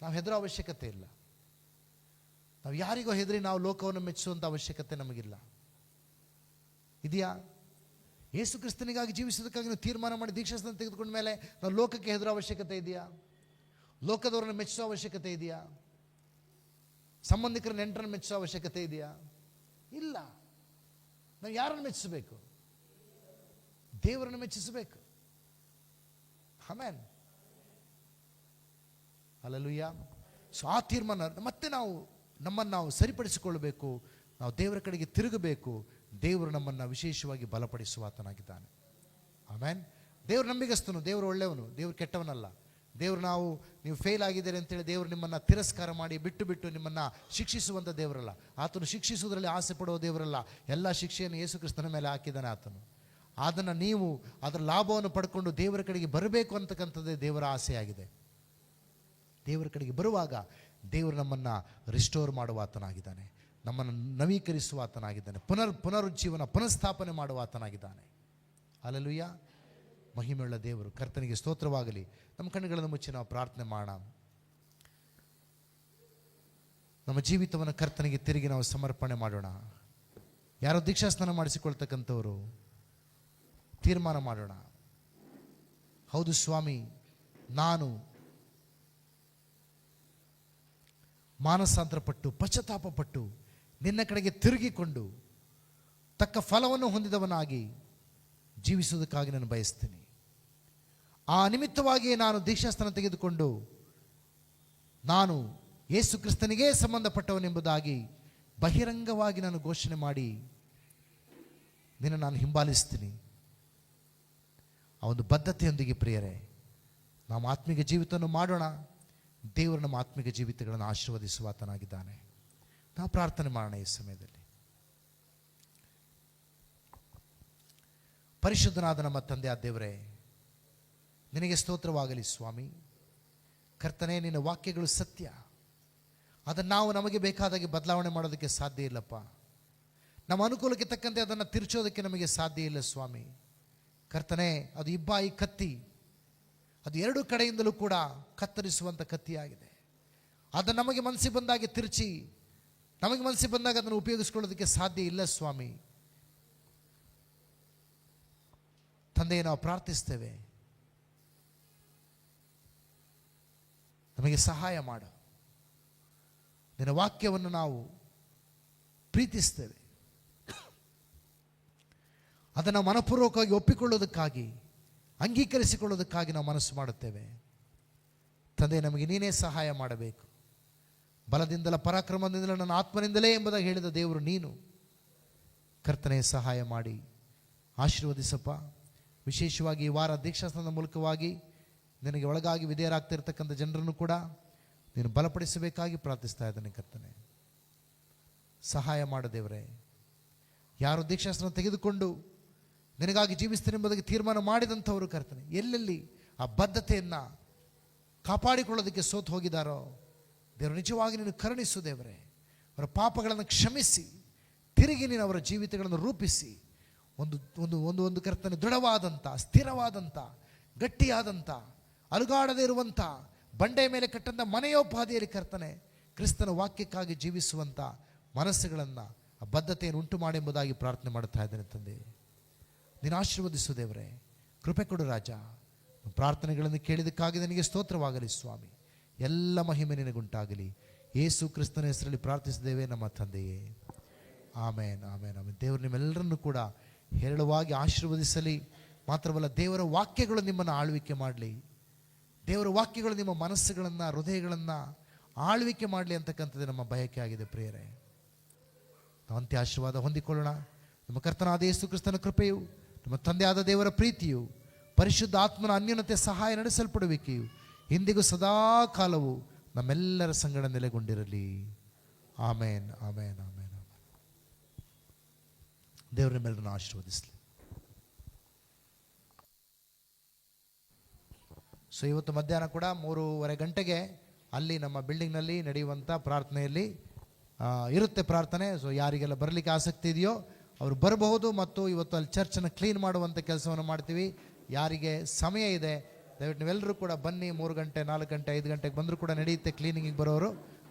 Speaker 1: ನಾವು ಹೆದರೋ ಅವಶ್ಯಕತೆ ಇಲ್ಲ. ನಾವು ಯಾರಿಗೋ ಹೆದರಿ ನಾವು ಲೋಕವನ್ನು ಮೆಚ್ಚಿಸುವಂಥ ಅವಶ್ಯಕತೆ ನಮಗಿಲ್ಲ. ಇದೆಯಾ? ಯೇಸು ಕ್ರಿಸ್ತನಿಗಾಗಿ ಜೀವಿಸೋದಕ್ಕಾಗಿ ನಾವು ತೀರ್ಮಾನ ಮಾಡಿ ದೀಕ್ಷಾಸ್ನಾನ ತೆಗೆದುಕೊಂಡ ಮೇಲೆ ನಾವು ಲೋಕಕ್ಕೆ ಹೆದರೋ ಅವಶ್ಯಕತೆ ಇದೆಯಾ? ಲೋಕದವರನ್ನು ಮೆಚ್ಚಿಸೋ ಅವಶ್ಯಕತೆ ಇದೆಯಾ? ಸಂಬಂಧಿಕರ ನೆಂಟರನ್ನು ಮೆಚ್ಚಿಸೋ ಅವಶ್ಯಕತೆ ಇದೆಯಾ? ಇಲ್ಲ. ನಾವು ಯಾರನ್ನು ಮೆಚ್ಚಿಸಬೇಕು? ದೇವರನ್ನು ಮೆಚ್ಚಿಸಬೇಕು. ಆಮೆನ್. ಹಲ್ಲೆಲೂಯಾ. ಸೊ ಆ ತೀರ್ಮಾನ ಮತ್ತೆ ನಮ್ಮನ್ನು ನಾವು ಸರಿಪಡಿಸಿಕೊಳ್ಳಬೇಕು. ನಾವು ದೇವರ ಕಡೆಗೆ ತಿರುಗಬೇಕು. ದೇವರು ನಮ್ಮನ್ನು ವಿಶೇಷವಾಗಿ ಬಲಪಡಿಸುವ ಆತನಾಗಿದ್ದಾನೆ. ಆಮೆನ್. ದೇವರು ನಂಬಿಗಸ್ತನು, ದೇವರು ಒಳ್ಳೆಯವನು, ದೇವರು ಕೆಟ್ಟವನಲ್ಲ. ದೇವರು ನೀವು ಫೇಲ್ ಆಗಿದ್ದೀರಿ ಅಂತೇಳಿ ದೇವರು ನಿಮ್ಮನ್ನು ತಿರಸ್ಕಾರ ಮಾಡಿ ಬಿಟ್ಟು ನಿಮ್ಮನ್ನು ಶಿಕ್ಷಿಸುವಂಥ ದೇವರಲ್ಲ. ಆತನು ಶಿಕ್ಷಿಸುವುದರಲ್ಲಿ ಆಸೆ ಪಡುವ ದೇವರಲ್ಲ. ಎಲ್ಲ ಶಿಕ್ಷೆಯನ್ನು ಯೇಸು ಕ್ರಿಸ್ತನ ಮೇಲೆ ಹಾಕಿದ್ದಾನೆ ಆತನು. ಅದನ್ನು ನೀವು ಅದರ ಲಾಭವನ್ನು ಪಡ್ಕೊಂಡು ದೇವರ ಕಡೆಗೆ ಬರಬೇಕು ಅಂತಕ್ಕಂಥದ್ದೇ ದೇವರ ಆಸೆಯಾಗಿದೆ. ದೇವರ ಕಡೆಗೆ ಬರುವಾಗ ದೇವರು ನಮ್ಮನ್ನು ರಿಸ್ಟೋರ್ ಮಾಡುವ ಆತನಾಗಿದ್ದಾನೆ, ನಮ್ಮನ್ನು ನವೀಕರಿಸುವ ಆತನಾಗಿದ್ದಾನೆ, ಪುನರುಜ್ಜೀವನ ಪುನಃಸ್ಥಾಪನೆ ಮಾಡುವ ಆತನಾಗಿದ್ದಾನೆ. ಹಲ್ಲೆಲೂಯಾ. ಮಹಿಮೆಯುಳ್ಳ ದೇವರು. ಕರ್ತನಿಗೆ ಸ್ತೋತ್ರವಾಗಲಿ. ನಮ್ಮ ಕಣ್ಣುಗಳನ್ನು ಮುಚ್ಚಿ ನಾವು ಪ್ರಾರ್ಥನೆ ಮಾಡೋಣ. ನಮ್ಮ ಜೀವಿತವನ್ನು ಕರ್ತನಿಗೆ ತಿರುಗಿ ನಾವು ಸಮರ್ಪಣೆ ಮಾಡೋಣ. ಯಾರೋ ದೀಕ್ಷಾಸ್ನಾನ ಮಾಡಿಸಿಕೊಳ್ತಕ್ಕಂಥವರು ತೀರ್ಮಾನ ಮಾಡೋಣ. ಹೌದು ಸ್ವಾಮಿ, ನಾನು ಮಾನಸಾಂತರಪಟ್ಟು ಪಶ್ಚಾತ್ತಾಪಪಟ್ಟು ನಿನ್ನ ಕಡೆಗೆ ತಿರುಗಿಕೊಂಡು ತಕ್ಕ ಫಲವನ್ನು ಹೊಂದಿದವನಾಗಿ ಜೀವಿಸುವುದಕ್ಕಾಗಿ ನಾನು ಬಯಸ್ತೀನಿ. ಆ ನಿಮಿತ್ತವಾಗಿಯೇ ನಾನು ದೀಕ್ಷಾಸ್ಥಾನ ತೆಗೆದುಕೊಂಡು ನಾನು ಯೇಸು ಕ್ರಿಸ್ತನಿಗೆ ಸಂಬಂಧಪಟ್ಟವನೆಂಬುದಾಗಿ ಬಹಿರಂಗವಾಗಿ ನಾನು ಘೋಷಣೆ ಮಾಡಿ ನಿನ್ನ ನಾನು ಹಿಂಬಾಲಿಸ್ತೀನಿ. ಆ ಒಂದು ಬದ್ಧತೆಯೊಂದಿಗೆ ಪ್ರಿಯರೇ ನಾವು ಆತ್ಮಿಕ ಜೀವಿತವನ್ನು ಮಾಡೋಣ. ದೇವರು ನಮ್ಮ ಆತ್ಮಿಕ ಜೀವಿತಗಳನ್ನು ಆಶೀರ್ವದಿಸುವ ಆತನಾಗಿದ್ದಾನೆ. ನಾವು ಪ್ರಾರ್ಥನೆ ಮಾಡೋಣ ಈ ಸಮಯದಲ್ಲಿ. ಪರಿಶುದ್ಧನಾದ ನಮ್ಮ ತಂದೆ ಆದ ದೇವರೇ, ನಿನಗೆ ಸ್ತೋತ್ರವಾಗಲಿ ಸ್ವಾಮಿ. ಕರ್ತನೇ, ನಿನ್ನ ವಾಕ್ಯಗಳು ಸತ್ಯ. ಅದನ್ನು ನಾವು ನಮಗೆ ಬೇಕಾದಾಗೆ ಬದಲಾವಣೆ ಮಾಡೋದಕ್ಕೆ ಸಾಧ್ಯ ಇಲ್ಲಪ್ಪ. ನಮ್ಮ ಅನುಕೂಲಕ್ಕೆ ತಕ್ಕಂತೆ ಅದನ್ನು ತಿರುಚೋದಕ್ಕೆ ನಮಗೆ ಸಾಧ್ಯ ಇಲ್ಲ ಸ್ವಾಮಿ. ಕರ್ತನೇ, ಅದು ಇಬ್ಬಾಯಿ ಕತ್ತಿ, ಅದು ಎರಡು ಕಡೆಯಿಂದಲೂ ಕೂಡ ಕತ್ತರಿಸುವಂಥ ಕತ್ತಿಯಾಗಿದೆ. ಅದನ್ನು ನಮಗೆ ಮನಸ್ಸಿಗೆ ಬಂದಾಗೆ ತಿರುಚಿ ನಮಗೆ ಮನಸ್ಸಿಗೆ ಬಂದಾಗ ಅದನ್ನು ಉಪಯೋಗಿಸ್ಕೊಳ್ಳೋದಕ್ಕೆ ಸಾಧ್ಯ ಇಲ್ಲ ಸ್ವಾಮಿ. ತಂದೆಯೇ, ನಾವು ಪ್ರಾರ್ಥಿಸ್ತೇವೆ, ನಮಗೆ ಸಹಾಯ ಮಾಡು. ನಿನ್ನ ವಾಕ್ಯವನ್ನು ನಾವು ಪ್ರೀತಿಸ್ತೇವೆ. ಅದನ್ನು ಮನಪೂರ್ವಕವಾಗಿ ಒಪ್ಪಿಕೊಳ್ಳೋದಕ್ಕಾಗಿ, ಅಂಗೀಕರಿಸಿಕೊಳ್ಳೋದಕ್ಕಾಗಿ ನಾವು ಮನಸ್ಸು ಮಾಡುತ್ತೇವೆ. ತಂದೆ, ನಮಗೆ ನೀನೇ ಸಹಾಯ ಮಾಡಬೇಕು. ಬಲದಿಂದಲ ಪರಾಕ್ರಮದಿಂದಲೇ ನನ್ನ ಆತ್ಮನಿಂದಲೇ ಎಂಬುದಾಗಿ ಹೇಳಿದ ದೇವರು ನೀನು. ಕರ್ತನೇ, ಸಹಾಯ ಮಾಡಿ ಆಶೀರ್ವದಿಸಪ್ಪ. ವಿಶೇಷವಾಗಿ ಈ ವಾರ ದೀಕ್ಷಾಸ್ನಾನದ ಮೂಲಕವಾಗಿ ನಿನಗೆ ಒಳಗಾಗಿ ವಿಧೇಯರಾಗ್ತಿರ್ತಕ್ಕಂಥ ಜನರನ್ನು ಕೂಡ ನೀನು ಬಲಪಡಿಸಬೇಕಾಗಿ ಪ್ರಾರ್ಥಿಸ್ತಾ ಇದ್ದಾನೆ. ಕರ್ತನೆ, ಸಹಾಯ ಮಾಡು ದೇವರೇ. ಯಾರು ದೀಕ್ಷಾಸ್ನಾನ ತೆಗೆದುಕೊಂಡು ನಿನಗಾಗಿ ಜೀವಿಸ್ತೀನಿ ಎಂಬುದಾಗಿ ತೀರ್ಮಾನ ಮಾಡಿದಂಥವರು ಕರ್ತನೆ, ಎಲ್ಲೆಲ್ಲಿ ಆ ಬದ್ಧತೆಯನ್ನು ಕಾಪಾಡಿಕೊಳ್ಳೋದಕ್ಕೆ ಸೋತು ಹೋಗಿದ್ದಾರೋ ದೇವರು, ನಿಜವಾಗಿ ನೀನು ಕರುಣಿಸು ದೇವರೇ. ಅವರ ಪಾಪಗಳನ್ನು ಕ್ಷಮಿಸಿ ತಿರುಗಿ ನೀನು ಅವರ ಜೀವಿತಗಳನ್ನು ರೂಪಿಸಿ ಒಂದು ಒಂದು ಒಂದು ಒಂದು ಕರ್ತನೆ ದೃಢವಾದಂಥ, ಸ್ಥಿರವಾದಂಥ, ಗಟ್ಟಿಯಾದಂಥ, ಅಲುಗಾಡದೇ ಇರುವಂಥ, ಬಂಡೆ ಮೇಲೆ ಕಟ್ಟಂಥ ಮನೆಯೋಪಾದಿಯಲ್ಲಿ ಕರ್ತನೆ ಕ್ರಿಸ್ತನ ವಾಕ್ಯಕ್ಕಾಗಿ ಜೀವಿಸುವಂಥ ಮನಸ್ಸುಗಳನ್ನು, ಆ ಬದ್ಧತೆಯನ್ನು ಉಂಟು ಮಾಡಿ ಎಂಬುದಾಗಿ ಪ್ರಾರ್ಥನೆ ಮಾಡುತ್ತಾ ಇದ್ದೇನೆ ತಂದೆ. ನೀನು ಆಶೀರ್ವದಿಸು ದೇವರೇ. ಕೃಪೆ ಕೊಡು ರಾಜ. ಪ್ರಾರ್ಥನೆಗಳನ್ನು ಕೇಳಿದಕ್ಕಾಗಿ ನನಗೆ ಸ್ತೋತ್ರವಾಗಲಿ ಸ್ವಾಮಿ. ಎಲ್ಲ ಮಹಿಮೆ ನಿನಗುಂಟಾಗಲಿ. ಯೇಸು ಕ್ರಿಸ್ತನ ಹೆಸರಲ್ಲಿ ಪ್ರಾರ್ಥಿಸಿದ್ದೇವೆ ನಮ್ಮ ತಂದೆಯೇ. ಆಮೇನ್, ಆಮೇನ್, ಆಮೇನ್. ದೇವರು ನಿಮ್ಮೆಲ್ಲರನ್ನು ಕೂಡ ಹೇರಳವಾಗಿ ಆಶೀರ್ವದಿಸಲಿ. ಮಾತ್ರವಲ್ಲ, ದೇವರ ವಾಕ್ಯಗಳು ನಿಮ್ಮನ್ನು ಆಳ್ವಿಕೆ ಮಾಡಲಿ. ದೇವರ ವಾಕ್ಯಗಳು ನಿಮ್ಮ ಮನಸ್ಸುಗಳನ್ನು, ಹೃದಯಗಳನ್ನು ಆಳ್ವಿಕೆ ಮಾಡಲಿ ಅಂತಕ್ಕಂಥದ್ದು ನಮ್ಮ ಬಯಕೆ ಆಗಿದೆ ಪ್ರಿಯರೇ. ನಾವು ಅಂತ್ಯ ಆಶೀರ್ವಾದ ಹೊಂದಿಕೊಳ್ಳೋಣ. ನಮ್ಮ ಕರ್ತನಾದ ಯೇಸು ಕ್ರಿಸ್ತನ ಕೃಪೆಯು, ನಮ್ಮ ತಂದೆಯಾದ ದೇವರ ಪ್ರೀತಿಯು, ಪರಿಶುದ್ಧ ಆತ್ಮನ ಅನ್ಯೋನ್ಯತೆ ಸಹಾಯ ನಡೆಸಲ್ಪಡುವಿಕೆಯು ಇಂದಿಗೂ ಸದಾ ಕಾಲವು ನಮ್ಮೆಲ್ಲರ ಸಂಗಡ ನೆಲೆಗೊಂಡಿರಲಿ. ಆಮೇನ್, ಆಮೇನ್, ಆಮೇನ್, ಆಮೇನ್. ದೇವರ ನಿಮ್ಮೆಲ್ಲರನ್ನು ಆಶೀರ್ವದಿಸಲಿ. ಸೊ ಇವತ್ತು ಮಧ್ಯಾಹ್ನ ಕೂಡ 3:30 ಗಂಟೆಗೆ ಅಲ್ಲಿ ನಮ್ಮ ಬಿಲ್ಡಿಂಗ್ನಲ್ಲಿ ನಡೆಯುವಂಥ ಪ್ರಾರ್ಥನೆಯಲ್ಲಿ ಇರುತ್ತೆ ಪ್ರಾರ್ಥನೆ. ಸೊ ಯಾರಿಗೆಲ್ಲ ಬರಲಿಕ್ಕೆ ಆಸಕ್ತಿ ಇದೆಯೋ ಅವರು ಬರಬಹುದು. ಮತ್ತು ಇವತ್ತು ಅಲ್ಲಿ ಚರ್ಚನ್ನು ಕ್ಲೀನ್ ಮಾಡುವಂಥ ಕೆಲಸವನ್ನು ಮಾಡ್ತೀವಿ. ಯಾರಿಗೆ ಸಮಯ ಇದೆ ದಯವಿಟ್ಟು ನೀವೆಲ್ಲರೂ ಕೂಡ ಬನ್ನಿ. 3 ಗಂಟೆ, 4 ಗಂಟೆ, 5 ಗಂಟೆಗೆ ಬಂದರೂ ಕೂಡ ನಡೆಯುತ್ತೆ ಕ್ಲೀನಿಂಗಿಗೆ ಬರೋರು.